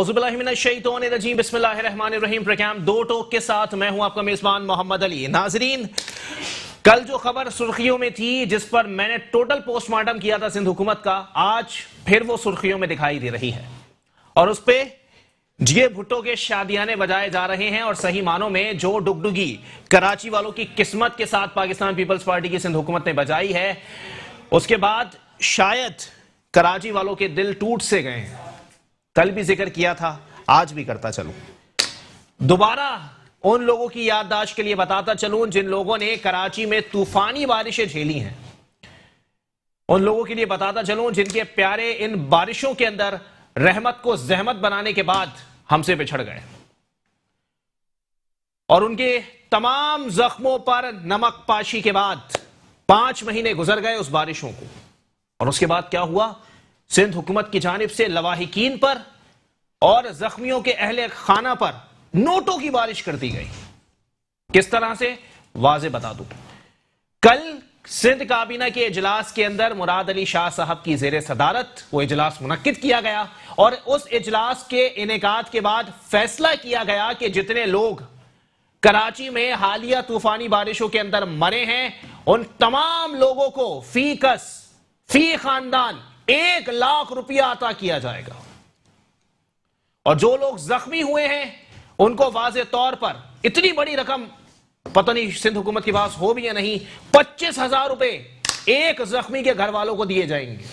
औज़ुबिल्लाहिमिनश्शैतानिर्रजीम बिस्मिल्लाहिर्रहमानिर्रहीम। प्रोग्राम दो टोक के साथ मैं हूं आपका मेजबान मोहम्मद अली। नाजरीन, कल जो खबर सुर्खियों में थी, जिस पर मैंने टोटल पोस्टमार्टम किया था सिंध हुकूमत का, आज फिर वो सुर्खियों में दिखाई दे रही है और उस पर जिए भुट्टो के शादियाने बजाए जा रहे हैं। और सही मानों में जो डुगडुगी कराची वालों की किस्मत के साथ पाकिस्तान पीपल्स पार्टी की सिंध हुकूमत ने बजाई है, उसके बाद शायद कराची वालों के दिल टूट से गए हैं। कल भी जिक्र किया था, आज भी करता चलूं। दोबारा उन लोगों की याददाश्त के लिए बताता चलूं जिन लोगों ने कराची में तूफानी बारिशें झेली हैं, उन लोगों के लिए बताता चलूं जिनके प्यारे इन बारिशों के अंदर रहमत को जहमत बनाने के बाद हमसे बिछड़ गए और उनके तमाम जख्मों पर नमक पाशी के बाद 5 महीने गुजर गए उस बारिशों को। और उसके बाद क्या हुआ? सिंध हुकूमत की जानिब से लवाहिकीन पर और जख्मियों के अहले खाना पर नोटों की बारिश कर दी गई। किस तरह से, वाज़े बता दूं। कल सिंध काबीना के इजलास के अंदर मुराद अली शाह साहब की जेर सदारत वो इजलास मुनक्किद किया गया और उस इजलास के इनेकाद के बाद फैसला किया गया कि जितने लोग कराची में हालिया तूफानी बारिशों के अंदर मरे हैं, उन तमाम लोगों को फी खानदान 1 लाख रुपया अता किया जाएगा और जो लोग जख्मी हुए हैं उनको वाज़े तौर पर इतनी बड़ी रकम, पता नहीं सिंध हुकूमत के पास हो भी या नहीं, 25,000 रुपए एक जख्मी के घर वालों को दिए जाएंगे।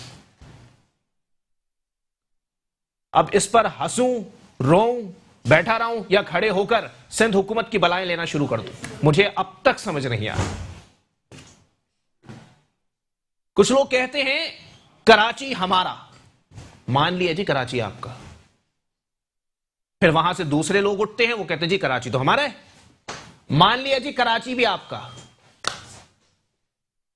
अब इस पर हंसूं, रोऊं, बैठा रहूं या खड़े होकर सिंध हुकूमत की बलाएं लेना शुरू कर दूं, मुझे अब तक समझ नहीं आया। कुछ लोग कहते हैं कराची हमारा, मान लिया जी कराची आपका। फिर वहां से दूसरे लोग उठते हैं, वो कहते हैं जी कराची तो हमारा है, मान लिया जी कराची भी आपका।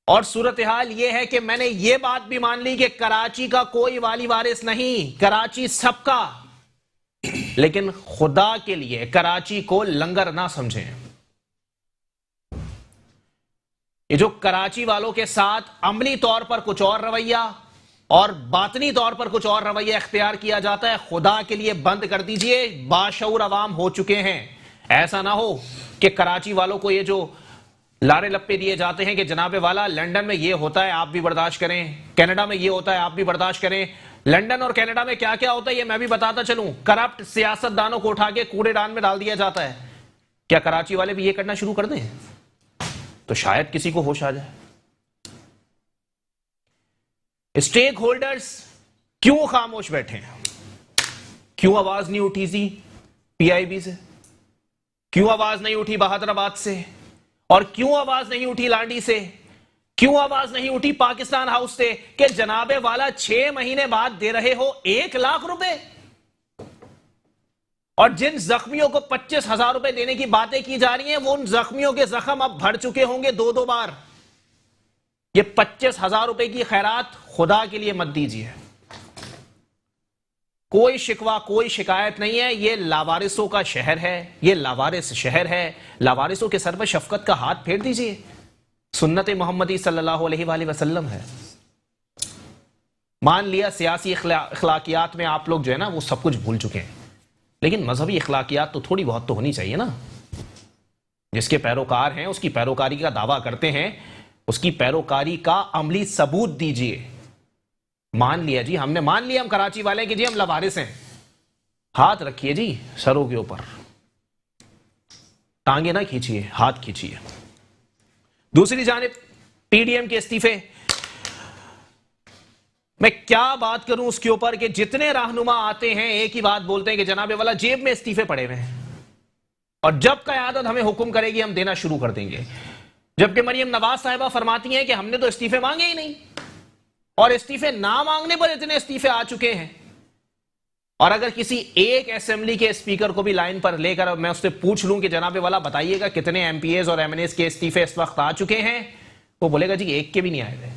और सूरत हाल यह है कि मैंने यह बात भी मान ली कि कराची का कोई वाली वारिस नहीं, कराची सबका। लेकिन खुदा के लिए कराची को लंगर ना समझें। ये जो कराची वालों के साथ अमली तौर पर कुछ और रवैया और बातनी तौर पर कुछ और रवैया इख्तियार किया जाता है, खुदा के लिए बंद कर दीजिए। बाशऊर अवाम हो चुके हैं। ऐसा ना हो कि कराची वालों को ये जो लारे लप्पे दिए जाते हैं कि जनाबे वाला लंदन में ये होता है आप भी बर्दाश्त करें, कनाडा में ये होता है आप भी बर्दाश्त करें। लंदन और कनाडा में क्या क्या होता है ये मैं भी बताता चलूं। करप्ट सियासतदानों को उठा के कूड़ेदान में डाल दिया जाता है। क्या कराची वाले भी ये करना शुरू कर दें तो शायद किसी को होश आ जाए। स्टेक होल्डर्स क्यों खामोश बैठे हैं? क्यों आवाज नहीं उठी जी पीआईबी से? क्यों आवाज नहीं उठी बहादुराबाद से? और क्यों आवाज नहीं उठी लांडी से? क्यों आवाज नहीं उठी पाकिस्तान हाउस से कि जनाबे वाला 6 महीने बाद दे रहे हो 1 लाख रुपए? और जिन जख्मियों को 25,000 रुपए देने की बातें की जा रही हैं, वो उन जख्मियों के जख्म अब भर चुके होंगे 2-2 बार। ये 25,000 रुपए की खैरात खुदा के लिए मत दीजिए। कोई शिकवा, कोई शिकायत नहीं है। ये लावारिसों का शहर है, ये लावारिस शहर है। लावारिसों के सर पर शफकत का हाथ फेर दीजिए। सुन्नत मोहम्मदी सल्लल्लाहु अलैहि वसल्लम है। मान लिया सियासी इखलाकियात में आप लोग जो है ना वो सब कुछ भूल चुके हैं, लेकिन मजहबी इखलाकियात तो थोड़ी बहुत तो होनी चाहिए ना। जिसके पैरोकार हैं, उसकी पैरोकारी का दावा करते हैं, उसकी पैरोकारी का अमली सबूत दीजिए। मान लिया जी, हमने मान लिया हम कराची वाले कि जी हम लवारिस हैं, हाथ रखिए जी सरों के ऊपर, टांगे ना खींचिए, हाथ खींचिए। दूसरी जानिब पीडीएम के इस्तीफे, मैं क्या बात करूं उसके ऊपर कि जितने रहनुमा आते हैं एक ही बात बोलते हैं कि जनाबे वाला जेब में इस्तीफे पड़े हुए हैं और जब क़यादत हमें हुक्म करेगी हम देना शुरू कर देंगे। जबकि मरियम नवाज साहिबा फरमाती हैं कि हमने तो इस्तीफे मांगे ही नहीं और इस्तीफे ना मांगने पर इतने इस्तीफे आ चुके हैं। और अगर किसी एक असेंबली के स्पीकर को भी लाइन पर लेकर मैं उससे पूछ लूं कि जनाबे वाला बताइएगा कितने एमपीएस और एमएनएस के इस्तीफे इस वक्त आ चुके हैं, वो बोलेगा जी एक के भी नहीं आए थे।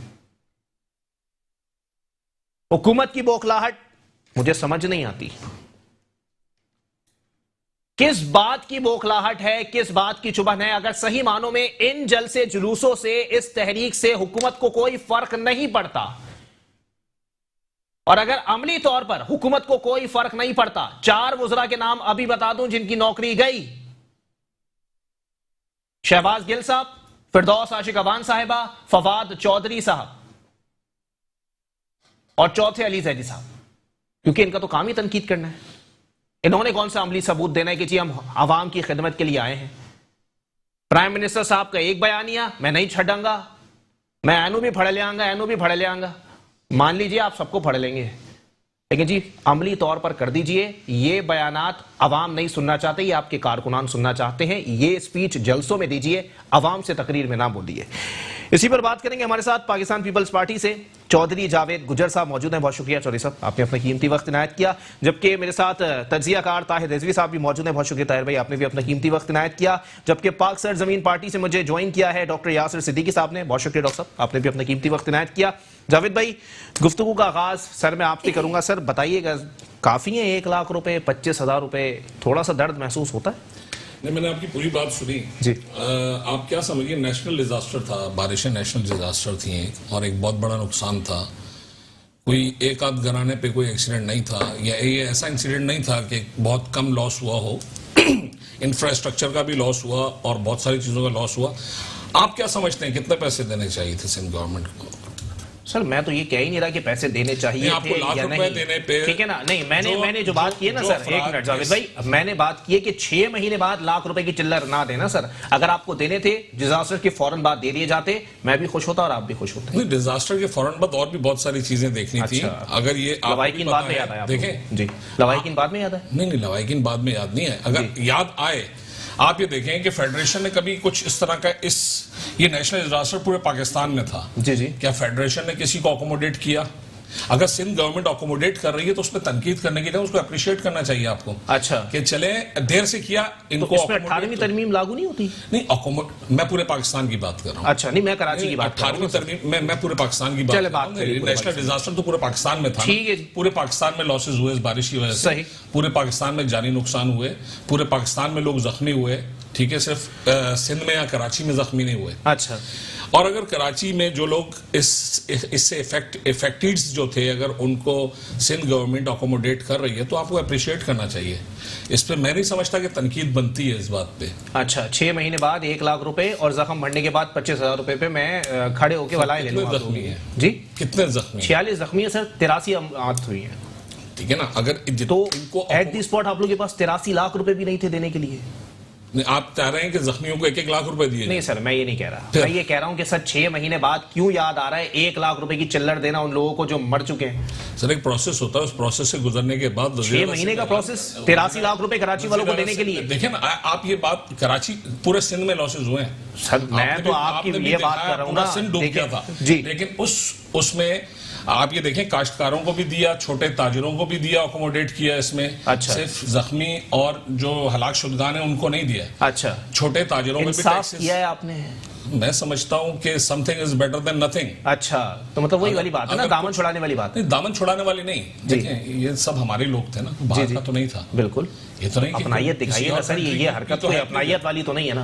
हुकूमत की बौखलाहट मुझे समझ नहीं आती। किस बात की बौखलाहट है, किस बात की चुभन है? अगर सही मानों में इन जलसे जुलूसों से, इस तहरीक से हुकूमत को कोई फर्क नहीं पड़ता, और अगर अमली तौर पर हुकूमत को कोई फर्क नहीं पड़ता, 4 वज़रा के नाम अभी बता दूं जिनकी नौकरी गई। शहबाज गिल साहब, फिरदौस आशिक अवान साहिबा, फवाद चौधरी साहब और चौथे अली जैदी साहब, क्योंकि इनका तो काम ही तनकीद करना है। इन्होंने कौन सा अमली सबूत देना है कि जी हम आवाम की खिदमत के लिए आए हैं। प्राइम मिनिस्टर साहब का एक बयानिया, मैं नहीं छड़ूंगा, मैं एनू भी फड़ ले आऊंगा, एनू भी फड़ ले आऊंगा। मान लीजिए आप सबको पढ़ लेंगे, लेकिन जी अमली तौर पर कर दीजिए। ये बयानात अवाम नहीं सुनना चाहते, ये आपके कारकुनान सुनना चाहते हैं। ये स्पीच जलसों में दीजिए, अवाम से तकरीर में ना बोलिए। इसी पर बात करेंगे। हमारे साथ पाकिस्तान पीपल्स पार्टी से चौधरी जावेद गुजर साहब मौजूद हैं। बहुत शुक्रिया चौधरी साहब, आपने अपना कीमती वक्त इनायत किया। जबकि मेरे साथ तज्जियाकार ताहिर रिजवी साहब भी मौजूद हैं। बहुत शुक्रिया ताहिर भाई, आपने भी अपना कीमती वक्त इनायत किया। जबकि पाक सरजमीन पार्टी से मुझे ज्वाइन किया है डॉक्टर यासिर सिद्दीकी साहब ने। बहुत शुक्रिया डॉक्टर साहब, आपने भी अपना कीमती वक्त इनायत किया। जावेद भाई, गुफ्तगू का आगाज सर मैं आपसे करूंगा। सर बताइएगा, काफी है 1 लाख रुपए, 25,000 रुपए, थोड़ा सा दर्द महसूस होता है? नहीं, मैंने आपकी पूरी बात सुनी जी। आप क्या समझिए, नेशनल डिजास्टर था, बारिशें नेशनल डिजास्टर थी और एक बहुत बड़ा नुकसान था। कोई एक आध घराने पे कोई एक्सीडेंट नहीं था, या ये ऐसा इंसिडेंट नहीं था कि बहुत कम लॉस हुआ हो। इंफ्रास्ट्रक्चर का भी लॉस हुआ और बहुत सारी चीजों का लॉस हुआ। आप क्या समझते हैं कितने पैसे देने चाहिए थे सिंध गवर्नमेंट को? सर मैं तो ये कह ही नहीं रहा कि पैसे देने चाहिए आपको थे लाख या रुपए नहीं, देने पे, ठीक है ना? नहीं, मैंने जो बात की है ना सर, एक मिनट जावेद भाई, मैंने बात की है कि 6 महीने बाद लाख रुपए की चिल्लर ना देना सर। अगर आपको देने थे डिजास्टर के फौरन बाद दे दिए जाते, मैं भी खुश होता और आप भी खुश होते। नहीं, डिजास्टर के फौरन बाद और भी बहुत सारी चीजें देखनी थी। अगर ये लवाहिकीन बाद में याद आया, देखें जी, लवाहिकीन बाद में याद है? नहीं, लवाहिकीन बाद में याद नहीं है। अगर याद आए, आप ये देखें कि फेडरेशन ने कभी कुछ इस तरह का ये नेशनल डिजास्टर पूरे पाकिस्तान में था। जी जी। क्या फेडरेशन ने किसी को अकोमोडेट किया? अगर सिंध गवर्नमेंट अकोमोडेट कर रही है तो उसमें तनकीद करने के लिए उसको अप्रिशिएट करना चाहिए आपको। अच्छा, कि चले देर से किया, इनको तो इसमें 18वीं तरमीम लागू नहीं होती? नहीं, मैं पूरे पाकिस्तान की बात कर रहा हूँ। अच्छा, नहीं मैं कराची की बात कर रहा हूँ। 18वीं तरमीम मैं पूरे पाकिस्तान की बात कर रहा हूँ। नेशनल डिजास्टर तो पूरे पाकिस्तान में था, ठीक है। पूरे पाकिस्तान में लॉसेज हुए इस बारिश की वजह से, पूरे पाकिस्तान में जानी नुकसान हुए, पूरे पाकिस्तान में लोग जख्मी हुए, ठीक है, सिर्फ सिंध में या कराची में जख्मी नहीं हुए। अच्छा, और अगर कराची में जो लोग इससे इफेक्टेड जो थे, अगर उनको सिंध गवर्नमेंट अकोमोडेट कर रही है तो आपको अप्रिशिएट करना चाहिए। इस पे मैं नहीं समझता कि तनकीद बनती है इस बात पे। अच्छा, 6 महीने बाद 1 लाख रुपए और जख्म बढ़ने के बाद 25,000 रुपए पे मैं खड़े होकर वलाए ले लूंगा। जख्मी है जी, कितने जख्मी? 46 जख्मी है सर, 83 मौत हुई है। ठीक है ना? अगर तो इनको एट दी स्पॉट आप लोग के पास 83 लाख रुपए भी नहीं थे देने के लिए? आप चाह रहे हैं कि जख्मियों को 1-1 लाख रुपए दिए? नहीं सर, मैं ये नहीं कह रहा। मैं ये कह रहा हूं कि सर 6 महीने बाद क्यों याद आ रहा है 1 लाख रुपए की चिल्लर देना उन लोगों को जो मर चुके हैं? सर एक प्रोसेस होता है, उस प्रोसेस से गुजरने के बाद 6 महीने का प्रोसेस, 83 लाख रुपए कराची वालों को देने के लिए। देखिए ना, आप ये बात, कराची पूरे सिंध में लॉसेज हुए हैं सर, मैं तो आपकी ये बात कर रहा हूँ ना, सिंध डूब गया था जी, लेकिन उसमें आप ये देखें, काश्तकारों को भी दिया, छोटे ताजिरों को भी दिया, अकोमोडेट किया इसमें। अच्छा। सिर्फ जख्मी और जो हलाक शुदगान है उनको नहीं दिया। अच्छा, छोटे ताजिरों में भी इंसाफ किया है आपने? मैं समझता हूं कि something is better than nothing. अच्छा, तो मतलब वही वाली बात है ना, दामन छुड़ाने वाली बात? नहीं, दामन छुड़ाने वाली नहीं। देखें, ये सब हमारे लोग थे ना, बाहर का तो नहीं था। बिल्कुल, ये तो नहीं अपनाइयत दिखाइए ना सर, ये हरकत तो अपनाइयत वाली तो नहीं है ना।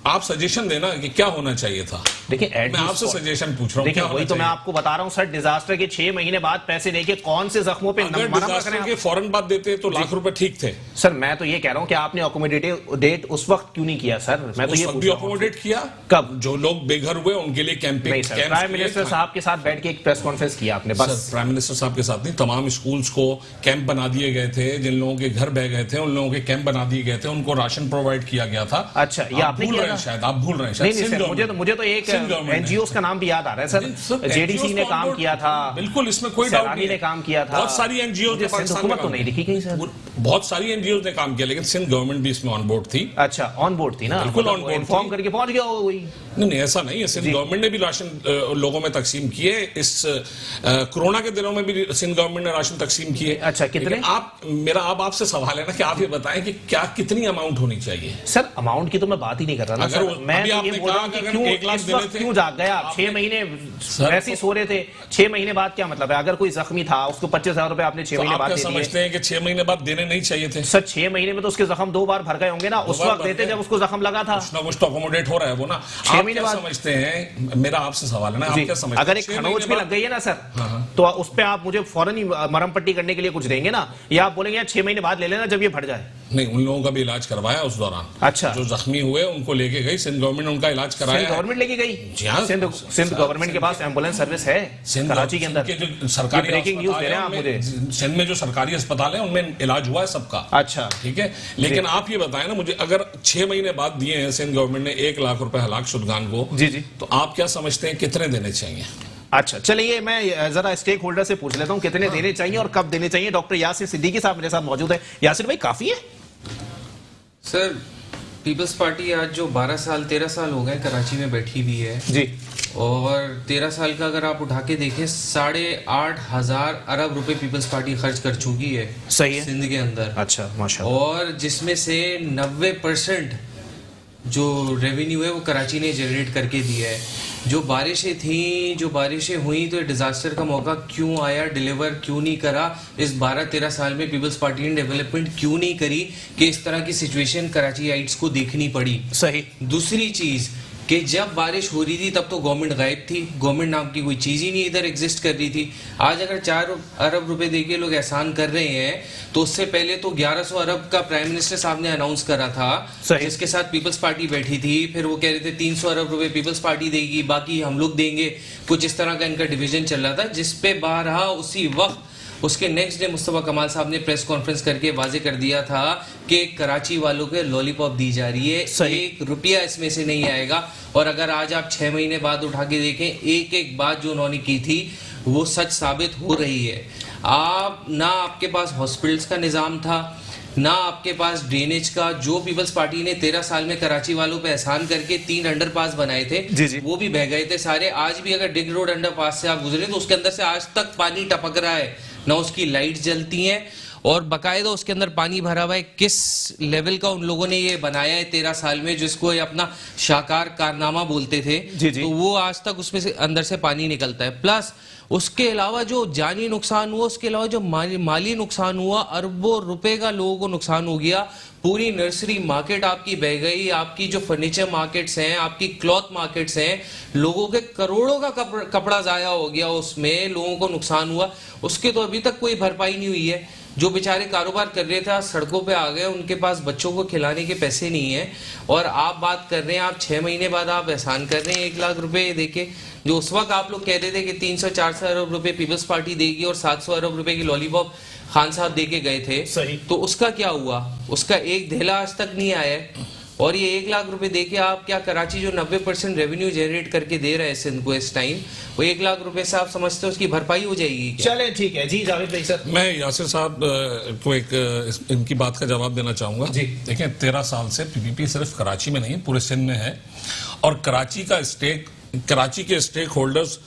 आप सजेशन देना कि क्या होना चाहिए था। देखिए, मैं आपसे सजेशन पूछ रहा हूँ। देखिए, वही तो मैं आपको बता रहा हूँ सर, डिजास्टर के 6 महीने बाद पैसे लेके कौन से जख्मों पे डिजास्टर के फौरन बाद देते तो लाख रुपए ठीक थे। सर मैं तो ये कह रहा हूँ कि आपने अकोमोडेटिव डेट उस वक्त क्यों नहीं किया सर? मैं तो ये भी अकोमोडेट किया। कब? जो लोग बेघर हुए उनके लिए कैंपिंग। नहीं सर, प्राइम मिनिस्टर साहब के साथ बैठ के एक प्रेस कॉन्फ्रेंस किया आपने बस? प्राइम मिनिस्टर साहब के साथ नहीं, तमाम स्कूल्स को कैंप बना दिए गए थे। जिन लोगों के घर बह गए थे उन लोगों के कैंप बना दिए गए थे, उनको राशन प्रोवाइड किया गया था। अच्छा, ये आपने किया था? शायद आप भूल रहे हैं। मुझे तो एक एनजीओ का नाम भी याद आ रहा है सर, जेडीसी ने काम किया था। बिल्कुल, इसमें कोई डाउट नहीं ने काम किया था। बहुत सारी एनजीओ ने, हुकूमत तो नहीं दिखी कहीं सर। बहुत सारी एनजीओ ने काम किया, लेकिन सिंध गवर्नमेंट भी इसमें ऑन बोर्ड थी। अच्छा, ऑन बोर्ड थी ना? बिल्कुल ऑन बोर्ड, इन्फॉर्म करके पहुंच गया होगा कोई? नहीं, ऐसा नहीं है। सिंध गवर्नमेंट ने भी राशन लोगों में तकसीम किए। इस कोरोना के दिनों में भी सिंध गवर्नमेंट ने राशन तकसीम किए। अच्छा, कितने? मेरा आपसे सवाल है ना कि आप ये बताएं कि क्या कितनी अमाउंट होनी चाहिए? सर अमाउंट की तो मैं बात ही नहीं कर रहा ना सर, मैं तो ये बोल रहा हूं कि क्यों जाग गया आप? 6 महीने वैसे ही सो रहे थे, 6 महीने बाद क्या मतलब है? अगर कोई जख्मी था उसको 25,000 रुपए आपने 6 महीने बाद दे दिए। समझते हैं कि 6 महीने बाद देने नहीं चाहिए थे? सर 6 महीने में तो उसके जख्म 2 बार भर गए होंगे ना, उस वक्त देते जब उसको जख्म लगा था। कुछ ना कुछ तो अकोमोडेट हो रहा है वो ना। 6 महीने बाद समझते हैं, मेरा आपसे सवाल है ना, आप क्या समझते हैं? अगर एक खरोच भी लग गई है ना सर, तो उस पे आप मुझे फौरन ही मरहम पट्टी करने के लिए कुछ देंगे ना, या आप बोलेंगे यार 6 महीने बाद ले लेना जब ये फट जाए? नहीं, उन लोगों का भी इलाज करवाया उस दौरान। अच्छा, जो जख्मी हुए उनको लेके गई सिंध गवर्नमेंट, उनका इलाज कराया। गवर्नमेंट लेके गई? जी हाँ, सिंध गवर्नमेंट के पास एम्बुलेंस सर्विस है कराची के अंदर। जो सरकारी ब्रेकिंग न्यूज दे रहे हैं आप मुझे। सिंध में जो सरकारी अस्पताल है उनमें इलाज हुआ है सबका। अच्छा, ठीक है, लेकिन आप ये बताएं ना मुझे, अगर 6 महीने बाद दिए हैं सिंध गवर्नमेंट ने 1 लाख रुपए हलाक शुदगान को, जी जी, तो आप क्या समझते हैं कितने देने चाहिए? अच्छा चलिए, मैं जरा स्टेक होल्डर से पूछ लेता हूं कितने देने चाहिए और कब देने चाहिए। डॉक्टर यासिर सिद्दीकी साहब मेरे साथ मौजूद है। यासिर भाई, काफी है सर? पीपल्स पार्टी आज जो 12 साल 13 साल हो गए कराची में बैठी हुई है जी, और 13 साल का अगर आप उठा के देखें 8,500 अरब रुपए पीपल्स पार्टी खर्च कर चुकी है। सही है, सिंध के अंदर। अच्छा माशाल्लाह। और जिसमें से 90% जो रेवेन्यू है वो कराची ने जनरेट करके दिया है। जो बारिशें थी, जो बारिशें हुई, तो डिजास्टर का मौका क्यों आया, डिलीवर क्यों नहीं करा? इस 12-13 साल में पीपल्स पार्टी ने डेवलपमेंट क्यों नहीं करी कि इस तरह की सिचुएशन कराचीइट्स को देखनी पड़ी? सही। दूसरी चीज कि जब बारिश हो रही थी तब तो गवर्नमेंट गायब थी, गवर्नमेंट नाम की कोई चीज ही नहीं इधर एग्जिस्ट कर रही थी। आज अगर 4 अरब रुपए देके लोग एहसान कर रहे हैं, तो उससे पहले तो 1100 अरब का प्राइम मिनिस्टर साहब ने अनाउंस करा था, जिसके साथ पीपल्स पार्टी बैठी थी। फिर वो कह रहे थे 300 अरब रुपए पीपल्स पार्टी देगी, बाकी हम लोग देंगे। कुछ इस तरह का इनका डिवीजन चल रहा था, जिसपे बारहा उसी वक्त उसके नेक्स्ट डे मुस्तफा कमाल साहब ने प्रेस कॉन्फ्रेंस करके वाजे कर दिया था कि कराची वालों के लॉलीपॉप दी जा रही है, 1 रुपया इसमें से नहीं आएगा। और अगर आज आप 6 महीने बाद उठा के देखें, एक एक बात जो उन्होंने की थी वो सच साबित हो रही है। ना आपके पास हॉस्पिटल्स का निज़ाम था, ना आपके पास ड्रेनेज का। जो पीपल्स पार्टी ने 13 साल में कराची वालों पे एहसान करके 3 अंडरपास बनाए थे, जी। वो भी बह गए थे सारे। आज भी अगर डिग रोड अंडरपास से आप गुजरे तो उसके अंदर से आज तक पानी टपक रहा है, ना उसकी लाइट जलती हैं, और बकायदा उसके अंदर पानी भरा हुआ है। किस लेवल का उन लोगों ने ये बनाया है 13 साल में, जिसको ये अपना शाकार कारनामा बोलते थे। जी जी। तो वो आज तक उसमें से अंदर से पानी निकलता है। प्लस उसके अलावा जो जानी नुकसान हुआ, उसके अलावा जो माली नुकसान हुआ, अरबों रुपए का लोगों को नुकसान हो गया। पूरी नर्सरी मार्केट आपकी बह गई, आपकी जो फर्नीचर मार्केट्स हैं, आपकी क्लॉथ मार्केट्स हैं, लोगों के करोड़ों का कपड़ा जाया हो गया, उसमें लोगों को नुकसान हुआ। उसके तो अभी तक कोई भरपाई नहीं हुई है। जो बेचारे कारोबार कर रहे थे आज सड़कों पे आ गए, उनके पास बच्चों को खिलाने के पैसे नहीं है। और आप बात कर रहे हैं, आप 6 महीने बाद आप एहसान कर रहे हैं 1 लाख रुपए देके। जो उस वक्त आप लोग कह रहे थे कि 300-400 अरब रुपए पीपल्स पार्टी देगी और 700 अरब रुपए की लॉलीपॉप खान साहब दे के गए थे, सही। तो उसका क्या हुआ? उसका एक धेला आज तक नहीं आया है। और ये 1 लाख रुपए देके आप क्या, कराची जो 90% रेवेन्यू जनरेट करके दे रहा है सिंध को इस टाइम, वो 1 लाख रुपए से आप समझते हो उसकी भरपाई हो जाएगी क्या? चले ठीक है जी। जावेद भाई सर, मैं यासिर साहब को एक इनकी बात का जवाब देना चाहूंगा जी। देखिए, 13 साल से पीपीपी सिर्फ कराची में नहीं पूरे सिंध में है, और कराची के स्टेक होल्डर्स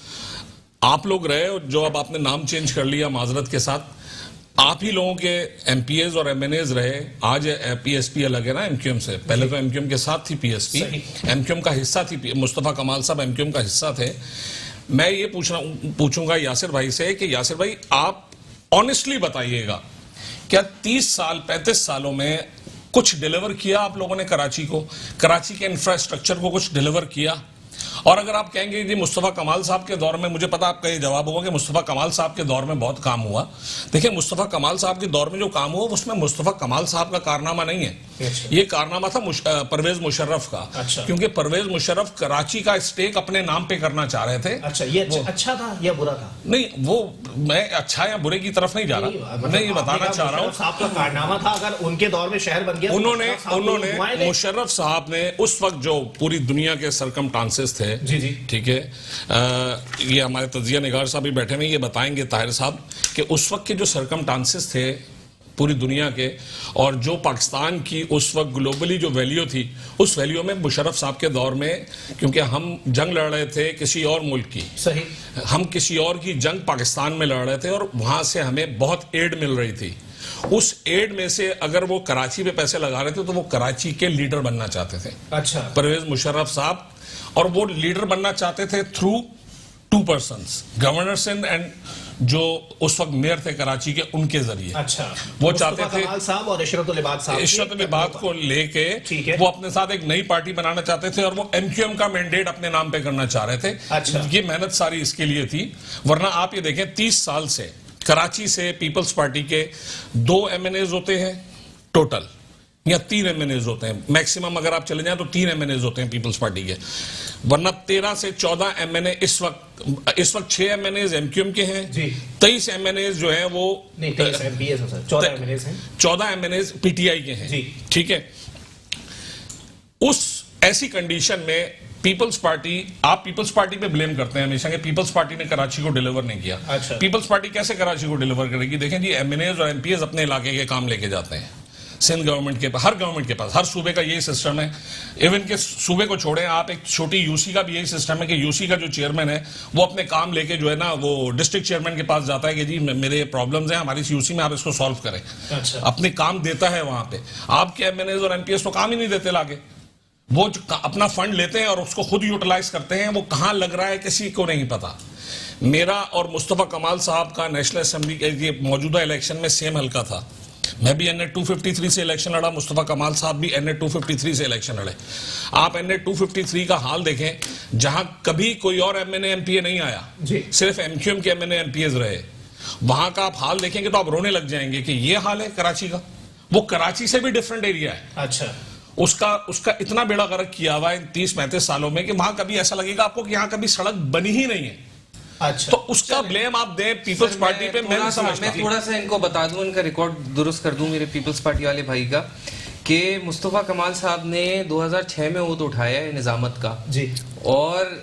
आप लोग रहे, जो अब आपने नाम चेंज कर लिया माजरत के साथ, आप ही लोगों के एमपीएज और एमएनएज रहे। आज पीएसपी अलग है ना एमक्यूएम से, पहले तो एमक्यूएम के साथ थी पीएसपी, एमक्यूएम का हिस्सा थी, मुस्तफा कमाल साहब एमक्यूएम का हिस्सा थे। मैं ये पूछूंगा यासिर भाई से कि यासिर भाई, आप ऑनेस्टली बताइएगा, क्या 30 साल 35 सालों में कुछ डिलीवर किया आप लोगों ने कराची को, कराची के इंफ्रास्ट्रक्चर को कुछ डिलीवर किया? और अगर आप कहेंगे कि मुस्तफा कमाल साहब के दौर में, मुझे पता आपका ये जवाब होगा कि मुस्तफा कमाल साहब के दौर में बहुत काम हुआ। देखिए, मुस्तफा कमाल साहब के दौर में जो काम हुआ उसमें मुस्तफा कमाल साहब का कारनामा नहीं है। ये कारनामा था परवेज मुशर्रफ का। अच्छा। क्योंकि परवेज मुशर्रफ कराची का स्टेक अपने नाम पे करना चाह रहे थे। अच्छा, ये अच्छा था या बुरा था? नहीं, वो मैं अच्छा या बुरे की तरफ नहीं जा रहा, मैं ये बताना चाह रहा हूँ साहब का कारनामा था, अगर उनके दौर में शहर बन गया। उन्होंने मुशर्रफ साहब ने उस वक्त जो पूरी दुनिया के सरकमस्टांसेस थे, जी जी, ठीक है, ये हमारे तजिया निगार साहब भी बैठे हुए, ये बताएंगे ताहिर साहब कि उस वक्त के जो सरकमस्टांसेस थे पूरी दुनिया के, और जो पाकिस्तान की उस वक्त ग्लोबली जो वैल्यू थी, उस वैल्यू में मुशर्रफ साहब के दौर में, क्योंकि हम जंग लड़ रहे थे किसी और मुल्क की, सही, हम किसी और की जंग पाकिस्तान में लड़ रहे थे, और वहां से हमें बहुत एड मिल रही थी। उस एड में से अगर वो कराची पे पैसे लगा रहे थे तो वो कराची के लीडर बनना चाहते थे। अच्छा, परवेज मुशर्रफ साहब, और वो लीडर बनना चाहते थे through 2 persons, governor Sindh and जो उस वक्त मेयर थे कराची के, उनके जरिए। अच्छा, वो चाहते थे कमाल साहब और इशरत लिबाद साहब, इशरत लिबाद को लेके वो अपने साथ एक नई पार्टी बनाना चाहते थे और वो एमक्यूएम का मैंडेट अपने नाम पे करना चाह रहे थे। अच्छा, ये मेहनत सारी इसके लिए थी। वरना आप ये देखें 30 साल से कराची से पीपल्स पार्टी के 2 एमएनएज होते हैं टोटल, या 3 एमएनएज होते हैं मैक्सिमम, अगर आप चले जाएं तो 3 एमएनएज होते हैं पीपल्स पार्टी के। वरना 13 से 14 एमएनए इस वक्त 6 एमएनएज एमक्यूएम के हैं, 23 एमएनएज जो है वो 14 एमएनएज पीटीआई के हैं। ठीक है, उस ऐसी कंडीशन में पीपल्स पार्टी, आप पीपल्स पार्टी पे ब्लेम करते हैं हमेशा कि पीपल्स पार्टी ने कराची को डिलीवर नहीं किया। अच्छा, पीपल्स पार्टी कैसे कराची को डिलीवर करेगी? देखें जी, एमएनएज और एमपीएस अपने इलाके के काम लेके जाते हैं। सिंध गवर्नमेंट के पास, हर गवर्नमेंट के पास, हर सूबे का यही सिस्टम है। इवन के सूबे को छोड़ें आप, एक छोटी यूसी का भी यही सिस्टम है कि यूसी का जो चेयरमैन है वो अपने काम लेके जो है ना वो डिस्ट्रिक्ट चेयरमैन के पास जाता है कि जी मेरे प्रॉब्लम्स हैं हमारी यूसी में, आप इसको सॉल्व करें। अच्छा, अपने काम देता है वहां पे। आपके एमएनएज और एमपीएस तो काम ही नहीं देते लाके, वो अपना फंड लेते हैं और उसको खुद यूटिलाइज करते हैं। वो कहां लग रहा है किसी को नहीं पता। मेरा और मुस्तफा कमाल साहब का नेशनल असेंबली के मौजूदा इलेक्शन में सेम हल्का था। मैं भी NA 253 से इलेक्शन लड़ा, मुस्तफा कमाल साहब भी NA 253 से इलेक्शन लड़े। आप NA 253 का हाल देखें, जहां कभी कोई और एमएनए एमपीए नहीं आया, सिर्फ एमक्यूएम के एमएनए एमपीएस रहे, वहां का आप हाल देखेंगे तो आप रोने लग जाएंगे कि ये हाल है कराची का। वो कराची से भी डिफरेंट एरिया है। अच्छा, उसका इतना बेड़ा गर्क किया हुआ है इन 30-35 सालों में कि वहां कभी ऐसा लगेगा आपको कि यहां कभी सड़क बनी ही नहीं है। अच्छा, तो उसका ब्लेम आप दें पीपल्स पार्टी पे। मैं थोड़ा सा इनको बता दूं, इनका रिकॉर्ड दुरुस्त कर दूं मेरे पीपल्स पार्टी वाले भाई का, कि मुस्तफा कमाल साहब ने 2006 में ओथ उठाया है निजामत का जी, और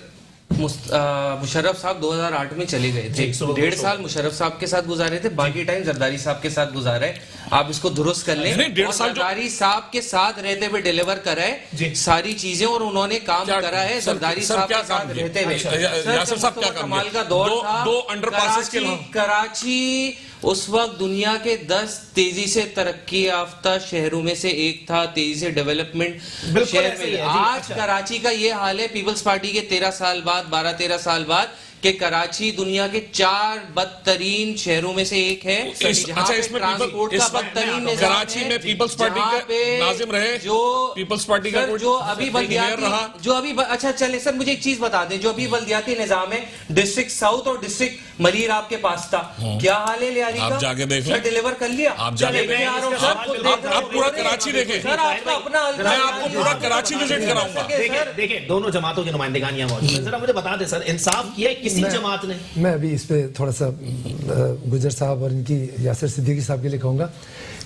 मुशर्रफ साहब 2008 में चले गए थे। 1.5 साल मुशर्रफ साहब के साथ गुजारे थे, बाकी टाइम जरदारी साहब के साथ गुजारा है। आप इसको दुरुस्त कर लें। जरदारी साहब के साथ रहते हुए डिलीवर करा है सारी चीजें, और उन्होंने काम करा है जरदारी साहब के साथ रहते हुए। यासिर साहब क्या कमाल का दौर था। 2 अंडरपासेस के कराची उस वक्त दुनिया के 10 तेजी से तरक्की याफ्ता शहरों में से एक था, तेजी से डेवलपमेंट शहर में। आज कराची का ये हाल है पीपल्स पार्टी के 13 साल बाद, 12-13 साल बाद, कि कराची दुनिया के 4 बदतरीन शहरों में से एक है। अच्छा, इसमें ट्रांसपोर्ट का बदतरीन कराची में पीपल्स पार्टी के नाजिम रहे, जो पीपल्स पार्टी का जो अभी बल्दियाती, जो अभी अच्छा चले सर, मुझे एक चीज बता दें, जो अभी बल्दियाती निजाम है, डिस्ट्रिक्ट साउथ और डिस्ट्रिक्ट मलीर आपके पास था, क्या हाल है लियारी का? आप जाके देख लो, डिलीवर कर लिया। आप जाके आप पूरा कराची देखें सर, अपना मैं आपको पूरा कराची विजिट कराऊंगा। देखिए दोनों जमातों के नुमाइंदगान यहाँ मौजूद हैं, जरा मुझे बता दें सर, इंसाफ किया किसी जमात ने? मैं अभी इस पे थोड़ा सा गुजर साहब और इनकी यासिर सिद्दीकी साहब के लिए कहूंगा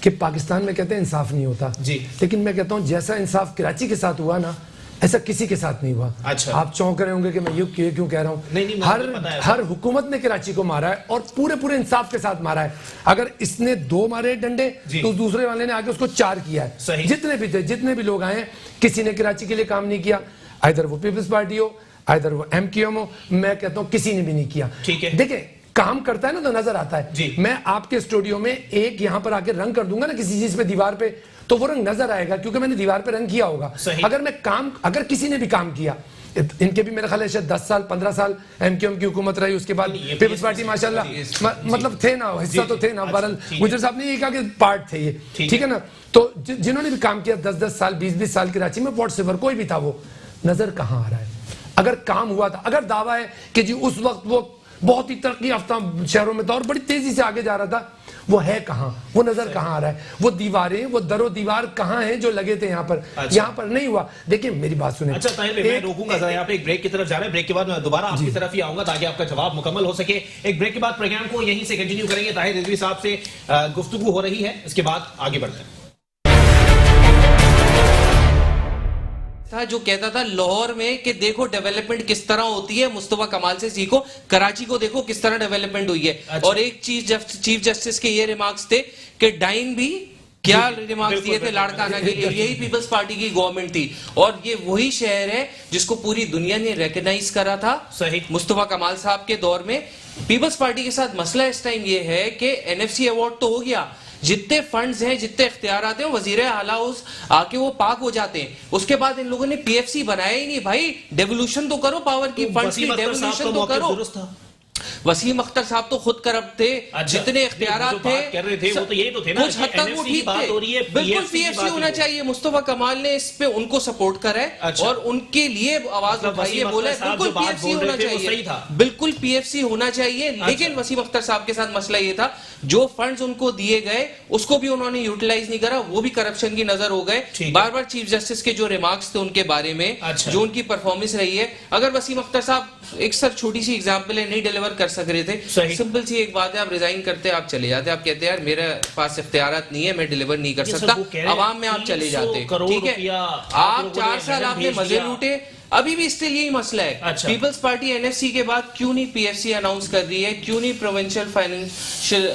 कि पाकिस्तान में कहते हैं इंसाफ नहीं होता जी, लेकिन मैं कहता हूं जैसा इंसाफ कराची के साथ हुआ ना, ऐसा किसी के साथ नहीं हुआ। अच्छा, आप चौंक रहे होंगे कि मैं ये क्यों कह रहा हूं। हर हुकूमत ने कराची को मारा है और पूरे इंसाफ के साथ मारा है। अगर इसने 2 मारे डंडे तो दूसरे वाले ने आके उसको 4 किया है। जितने भी थे, जितने भी लोग आए, किसी ने कराची के लिए काम नहीं किया, इधर वो पीपल्स पार्टी हो, इधर वो एमक्यूएम हो, मैं कहता हूं किसी ने भी नहीं किया। ठीक है, देखिए काम करता है ना तो नजर आता है। मैं आपके स्टूडियो में एक यहां पर आके रंग कर दूंगा ना किसी चीज पे, दीवार पे, तो वो रंग नजर आएगा क्योंकि मैंने दीवार पे रंग किया होगा। अगर किसी ने भी काम किया, इनके भी मेरा ख्याल है शायद 10 साल 15 साल एमक्यूएम की हुकूमत रही, उसके बाद पीपल्स पार्टी माशाल्लाह मतलब थे ना, हिस्सा तो थे ना। बहरहाल गुजर साहब ने ये कहा कि पार्ट थे ये, ठीक है ना। तो जिन्होंने भी काम किया 10-10 साल 20-20 साल कराची में, वॉट सिवर कोई भी था, वो नजर कहां आ रहा है? अगर काम हुआ था, अगर दावा है कि जी उस वक्त वो बहुत ही तरक्की याफ्ता शहरों में था और बड़ी तेजी से आगे जा रहा था, वो है कहां? वो नजर कहां आ रहा है? वो दीवारें, वो दरो दीवार कहां हैं जो लगे थे यहाँ पर? अच्छा, यहाँ पर नहीं हुआ। देखिए मेरी बात सुने। अच्छा ताहिर, मैं रोकूंगा जरा, यहाँ पे एक ब्रेक की तरफ जा रहे हैं, ब्रेक के बाद मैं दोबारा आपकी तरफ ही आऊंगा ताकि आपका जवाब मुकम्मल हो सके। एक ब्रेक के बाद प्रोग्राम को यहीं से कंटिन्यू करेंगे। ताहिर रिजवी साहब से गुफ्तगू हो रही है, इसके बाद आगे बढ़ते हैं। था जो कहता था लाहौर में कि देखो डेवलपमेंट किस तरह होती है, मुस्तफा कमाल से सीखो, कराची को देखो किस तरह डेवलपमेंट हुई है। अच्छा। और एक चीफ जस्टिस के ये रिमार्क्स थे कि डाइन भी क्या रिमार्क्स दिए थे लाड़काना के लिए, यही पीपल्स पार्टी की गवर्नमेंट थी, और ये वही शहर है जिसको पूरी दुनिया ने रिकॉग्नाइज करा था सही मुस्तफा कमाल साहब के दौर में। पीपल्स पार्टी के साथ मसला इस टाइम ये है कि एनएफसी अवार्ड तो हो गया, जितने फंड्स हैं, जितने इख्तियारात हैं, वजीर आला हाउस आके वो पाक हो जाते हैं। उसके बाद इन लोगों ने पीएफसी बनाया ही नहीं। भाई डेवोल्यूशन तो करो पावर की, फंड्स की डेवोल्यूशन तो करो। वसीम अख्तर साहब तो खुद करप्ट थे। जितने इख्तियारात थे कर रहे थे वो तो यही तो थे ना, कुछ हद तक वो ठीक थे। बिल्कुल पीएफसी होना चाहिए। मुस्तफा कमाल ने इस पे उनको सपोर्ट करा है और उनके लिए आवाज उठाई है, बोला बिल्कुल पीएफसी होना चाहिए, बिल्कुल पीएफसी होना चाहिए। लेकिन वसीम अख्तर साहब के साथ मसला ये था, जो फंड्स उनको दिए गए उसको भी उन्होंने यूटिलाइज नहीं करा, वो भी करप्शन की नजर हो गए। बार बार चीफ जस्टिस के जो रिमार्क्स थे उनके बारे में, जो उनकी परफॉर्मेंस रही है, अगर वसीम अख्तर साहब एक सर छोटी सी एग्जांपल है, नहीं डिलीवर कर सक रहे थे, सिंपल सी एक बात है, आप रिजाइन करते, आप चले जाते, आप कहते हैं यार मेरे पास इख्तियारात नहीं है, मैं डिलीवर नहीं कर सकता, अवाम में आप चले जाते, ठीक है। आप 4 साल आपने मजे लूटे, अभी भी स्टिल यही मसला है। पीपल्स पार्टी एनएफसी के बाद क्यों नहीं पीएफसी अनाउंस कर रही है, क्यों नहीं प्रोविंशियल फाइनेंशियल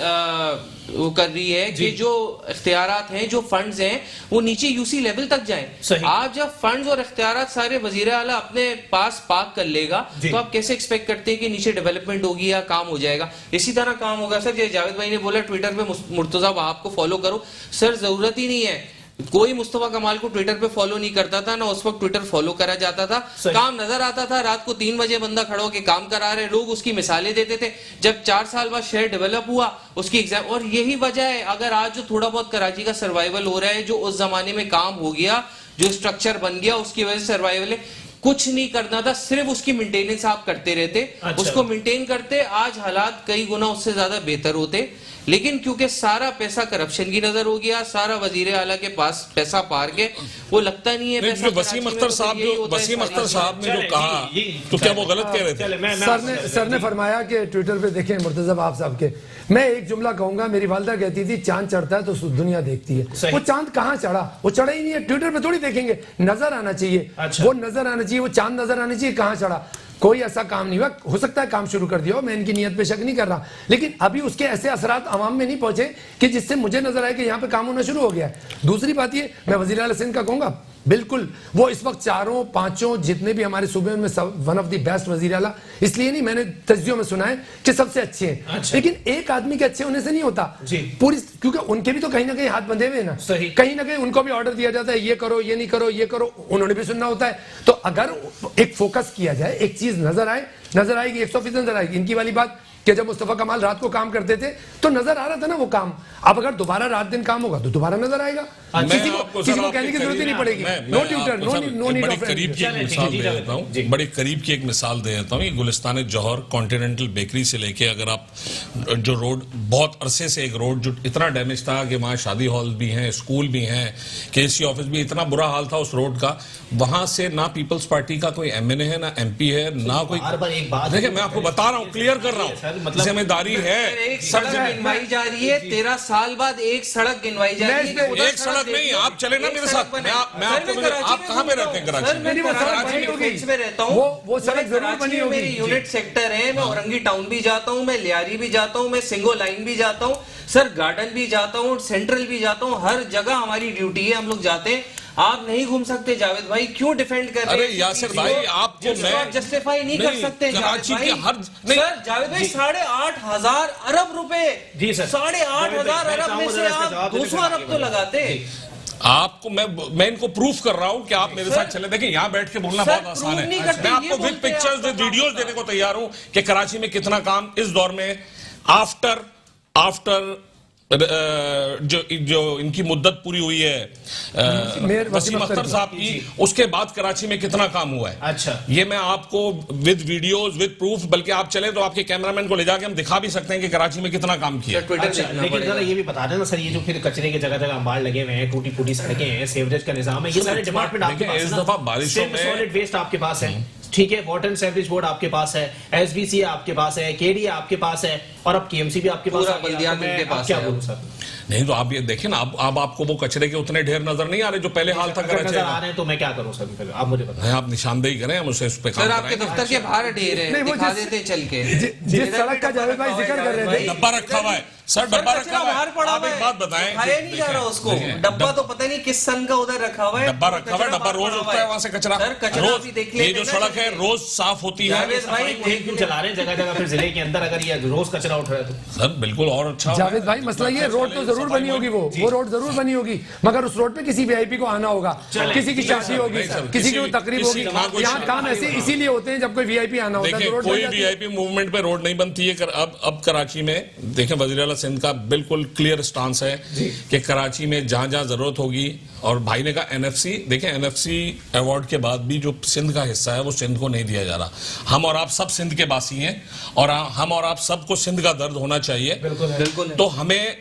वो कर रही है कि जो इख्तियारात हैं, जो फंड्स हैं, वो नीचे यूसी लेवल तक जाएं। आप जब फंड्स और इख्तियारात सारे वजीर आला अपने पास पार्क कर लेगा तो आप कैसे एक्सपेक्ट करते हैं कि नीचे डेवलपमेंट होगी या काम हो जाएगा? इसी तरह काम होगा सर। जैसे जावेद भाई ने बोला ट्विटर पे मुर्तजा वहाब को फॉलो करो, सर जरूरत ही नहीं है। कोई मुस्तफा कमाल को ट्विटर पे फॉलो नहीं करता था ना, उस वक्त ट्विटर फॉलो करा जाता था, काम नजर आता था। रात को 3 बजे बंदा खड़ा होकर काम करा रहे, लोग उसकी मिसालें देते थे। जब 4 साल बाद शहर डेवलप हुआ, उसकी एग्जाम, और यही वजह है अगर आज जो थोड़ा बहुत कराची का सर्वाइवल हो रहा है, जो उस जमाने में काम हो गया, जो स्ट्रक्चर बन गया, उसकी वजह से सर्वाइवल है। कुछ नहीं करना था, सिर्फ उसकी मेंटेनेंस आप करते रहते, उसको मेंटेन करते, आज हालात कई गुना उससे ज्यादा बेहतर होते। लेकिन क्योंकि सारा पैसा करप्शन की नजर हो गया, सारा वजीर आला के पास पैसा पार के, वो लगता नहीं है पैसा। वसीम अख्तर साहब ने जो कहा, तो क्या वो गलत कह रहे थे? सर ने फरमाया कि ट्विटर पे देखें मुर्तजा आप साहब के, मैं एक जुमला कहूंगा, मेरी वालिदा कहती थी चांद चढ़ता है तो दुनिया देखती है। वो चांद कहाँ चढ़ा? वो चढ़ा ही नहीं है। ट्विटर पे थोड़ी देखेंगे, नजर आना चाहिए, वो नजर आना चाहिए, वो चांद नजर आना चाहिए, कहाँ चढ़ा? कोई ऐसा काम नहीं हुआ। हो सकता है काम शुरू कर दिया हो, मैं इनकी नियत पे शक नहीं कर रहा, लेकिन अभी उसके ऐसे असरात आवाम में नहीं पहुंचे कि जिससे मुझे नजर आए कि यहाँ पे काम होना शुरू हो गया है। दूसरी बात ये, मैं वजीर आला सिंध का कहूंगा, बिल्कुल वो इस वक्त 4-5 जितने भी हमारे सूबे में वन ऑफ द बेस्ट वजीर आला, इसलिए नहीं, मैंने तज्जियों में सुना है कि सबसे अच्छे हैं। लेकिन एक आदमी के अच्छे होने से नहीं होता पूरी, क्योंकि उनके भी तो कहीं ना कहीं हाथ बंधे हुए हैं ना, कहीं ना कहीं उनको भी ऑर्डर दिया जाता है, ये करो, ये नहीं करो, ये करो, उन्होंने भी सुनना होता है। तो अगर एक फोकस किया जाए, एक चीज नजर आएगी, 100% नजर आएगी। इनकी वाली बात कि जब मुस्तफा कमाल रात को काम करते थे तो नजर आ रहा था ना वो काम, अब अगर दोबारा रात दिन काम होगा तो दोबारा नजर आएगा। किसी को कहने की जरूरत ही नहीं पड़ेगी। No Twitter, no need of करीब की एक मिसाल दे देता हूं, बड़ी करीब की एक मिसाल दे देता हूं। ये गुलिस्तान जौहर कॉन्टिनेंटल बेकरी से लेके, अगर आप जो रोड, बहुत अरसे से एक रोड जो इतना डैमेज था कि वहां शादी हॉल भी हैं, स्कूल भी हैं, केसी ऑफिस भी, इतना बुरा हाल था उस रोड का, वहां से ना पीपल्स पार्टी का कोई एमएनए है, ना एमपी है, ना कोई। देखिए मैं आपको बता रहा हूं, क्लियर कर रहा हूं, जिम्मेदारी है। एक सड़क गिनवाई जा रही है, 13 साल बाद एक सड़क गिनवाई जा रही है। एक सड़क नहीं, आप चले ना मेरे साथ, मैं आपको, आप कहाँ पे रहते हैं? कराची में रहता हूँ, वो सड़क जरूर बनी होगी। मेरी यूनिट सेक्टर है, मैं औरंगी टाउन भी जाता हूँ, मैं लियारी भी जाता हूँ, मैं सिंगो लाइन भी जाता हूँ, सर गार्डन भी जाता हूँ, सेंट्रल भी जाता हूँ, हर जगह हमारी ड्यूटी है, हम लोग जाते हैं। आप नहीं घूम सकते जावेद भाई, क्यों डिफेंड कर रहे हैं? अरे यासिर भाई, आपको मैं जस्टिफाई नहीं कर सकते कराची के हर सर। जावेद भाई 8,500 अरब रुपए, जी सर, 8,500 अरब में से आप 200 अरब तो लगाते। आपको मैं इनको प्रूफ कर रहा हूं कि आप मेरे साथ चले। देखिए यहाँ बैठ के बोलना बहुत आसान है, मैं आपको विद पिक्चर्स विद वीडियोस देने को तैयार हूं कि कराची में कितना काम इस दौर में आफ्टर जो इनकी मुद्दत पूरी हुई है वसीम अख्तर साहब की, उसके बाद कराची में कितना काम हुआ है। अच्छा, ये मैं आपको विद वीडियोस विद प्रूफ, बल्कि आप चले तो आपके कैमरामैन को ले जाके हम दिखा भी सकते हैं कि कराची में कितना काम किया। अच्छा, लेकिन जरा ये भी बता देना सर, ये जो फिर कचरे के जगह जगह अंबार लगे हुए हैं, टूटी फूटी सड़कें हैं, सीवरेज का निजाम है, ये सारे डिपार्टमेंट आपके पास है। इस दफा बारिशों में सॉलिड वेस्ट आपके पास है, ठीक है, वाटर एंड सीवरेज बोर्ड आपके पास है, एसबीसी आपके पास है, केडी आपके पास है, और अब केएमसी भी आपके पास है। क्या बोलूं सर? नहीं तो आप ये देखें ना, अब आपको वो कचरे के उतने ढेर नजर नहीं आ रहे जो पहले हाल था। नजर आ रहे हैं तो मैं क्या करूं सर? आप मुझे बताएं। आप निशानदेही करें, हम उसे उस पे काम आपके दफ्तर के बाहर ढेर है, दिखा देते चल के। जिस सड़क का जावेद भाई जिक्र कर रहे थे, डब्बा रखा हुआ है सर, डब्बा रखा हुआ है। आप एक बात बताएं, खाया नहीं जा रहा उसको, डब्बा तो पता नहीं किस सन का उधर रखा हुआ है, डब्बा रखा हुआ है, डब्बा रोज उठता है वहां से कचरा, रोज। ये जो सड़क है रोज साफ होती है। क्यों चला रहे हैं जगह जगह फिर जिले के अंदर, अगर ये रोज कचरा उठ रहा है तो सर बिल्कुल और अच्छा। जावेद भाई मसला ये रोड तो जरूर बनी होगी, वो रोड जरूर बनी होगी, मगर उस रोड पे किसी वीआईपी को आना होगा, किसी की शादी होगी, किसी की तकरीब होगी। यहाँ काम ऐसे इसीलिए होते हैं जब कोई वीआईपी आना होता है। कोई वीआईपी मूवमेंट पे रोड नहीं बनती है। अब कराची में देखें, वज़ीर आला सिंध का बिल्कुल क्लियर स्टांस है कि कराची में जहां जहां जरूरत होगी, और भाई ने कहा एनएफसी, देखें एनएफसी अवार्ड के बाद भी जो सिंध का हिस्सा है वो सिंध को नहीं दिया जा रहा। हम और आप सब सिंध के बासी हैं, और हम और आप सबको सिंध का दर्द होना चाहिए। बिल्कुल। तो हमें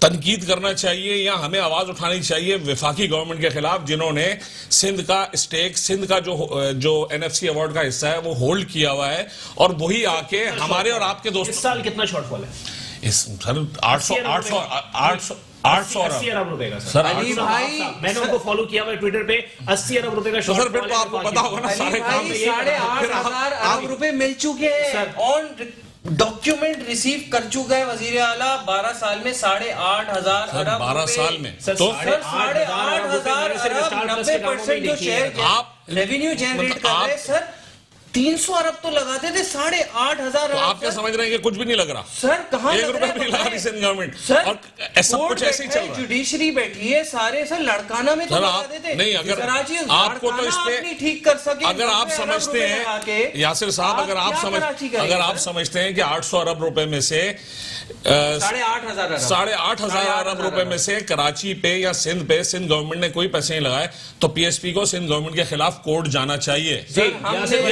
तनकीद करना चाहिए या हमें आवाज उठानी चाहिए विफाकी गवर्नमेंट के खिलाफ, जिन्होंने सिंध का स्टेक, सिंध का जो एनएफसी अवार्ड का हिस्सा है वो होल्ड किया हुआ है, और वही आके हमारे और आपके दोस्त। इस साल कितना शॉर्टफॉल है? इस सर 800 अरब रुपए का सर। अली भाई, मैंने उनको फॉलो किया हुआ ट्विटर पे, 80 अरब रुपए का तो सर फिर तो आपको पता होगा ना सारे काम। 8,500 अरब रुपए मिल चुके हैं, ऑन डॉक्यूमेंट रिसीव कर चुका है वजीर आला 12 साल में 8,500 अरब 12 साल में सर, तो 8,500 अरब 90% जो शेयर आप रेवेन्यू जनरेट कर रहे हैं सर, 300 अरब तो लगाते थे, 8,500 तो अरब। आप क्या समझ रहे हैं कि कुछ भी नहीं लग रहा? सर कहाँ एक रुपए भी नहीं लगा रही सिंध गवर्नमेंट, सर, और सब कुछ ऐसे ही चल रहा है। जुडिशरी बैठी है, सारे सर लड़काना में तो सर, लगा आप देते। नहीं, अगर कराची आपको तो इस पे ठीक कर सके, अगर आप समझते हैं यासिर साहब, अगर आप समझते हैं कि 800 अरब रुपए में से 8,500 अरब रुपए में से कराची पे या सिंध पे सिंध गवर्नमेंट ने कोई पैसे नहीं लगाए, तो पीएसपी को सिंध गवर्नमेंट के खिलाफ कोर्ट जाना चाहिए,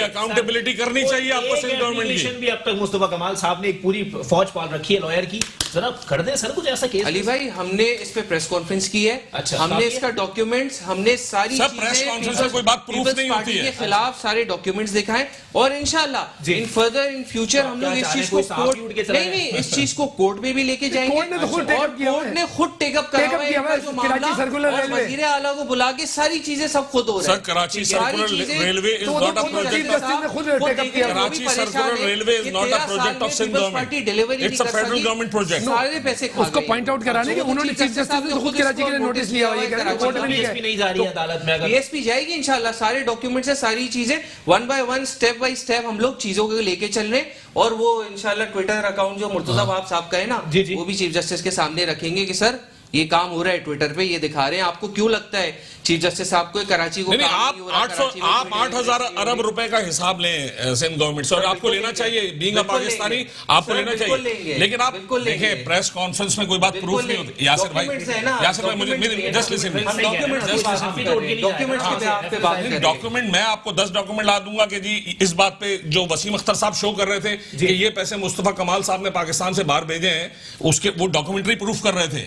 अकाउंटेबिलिटी करनी चाहिए आपको सिंध गवर्नमेंट की। भी अब तक मुस्तफा कमाल साहब ने एक पूरी फौज पाल रखी है लॉयर की, जरा कर दे सर कुछ ऐसा केस। अली भाई, हमने इस पे प्रेस कॉन्फ्रेंस की है, अच्छा, हमने इसका डॉक्यूमेंट्स, हमने सारी सब प्रेस कॉन्फ्रेंस में कोई बात प्रूफ नहीं होती है, के खिलाफ सारे डॉक्यूमेंट्स दिखाएं, और इंशाल्लाह इन फर्दर इन फ्यूचर हम लोग इस चीज को कोर्ट नहीं इस चीज को कोर्ट में भी लेके जाएंगे, कोर्ट ने तो खुद टेकअप किया है, कोर्ट ने खुद टेकअप करा है जो मामला, और वजीर आला को बुला के सारी चीजें सब खुद हो रहा है। Sir Karachi circular railway is not a project, Karachi circular railway is not a project of Sindh government, it's a federal government project. सारे पैसे उसको पॉइंट आउट कराने कि उन्होंने चीफ जस्टिस ने खुद कराची के लिए नोटिस लिया हुआ है, कोर्ट में नहीं जा रही है अदालत में, पीएसपी जाएगी इंशाल्लाह, सारे डॉक्यूमेंट्स है, सारी चीजें one by one step by step हम लोग चीजों को लेके चल रहे हैं, और वो इंशाल्लाह ट्विटर अकाउंट जो मुर्तजा साहब का है ना, वो भी चीफ जस्टिस के सामने रखेंगे कि सर ये काम हो रहा है, ट्विटर पे ये दिखा रहे हैं। आपको क्यों लगता है चीफ जस्टिस साहब को कराची को नहीं, आप 8,000 अरब रुपए का हिसाब लें सिंध गवर्नमेंट से, और आपको लेना चाहिए, बीइंग अ पाकिस्तानी आपको लेना चाहिए, लेकिन आप देखें प्रेस कॉन्फ्रेंस में कोई बात प्रूफ नहीं होती। यासिर भाई मुझे जस्ट लिसन, डॉक्यूमेंट मैं आपको 10 डॉक्यूमेंट ला दूंगा कि जी इस बात पे जो वसीम अख्तर साहब शो कर रहे थे कि ये पैसे मुस्तफा कमाल साहब ने पाकिस्तान से बाहर भेजे हैं, उसके वो डॉक्यूमेंट्री प्रूफ कर रहे थे,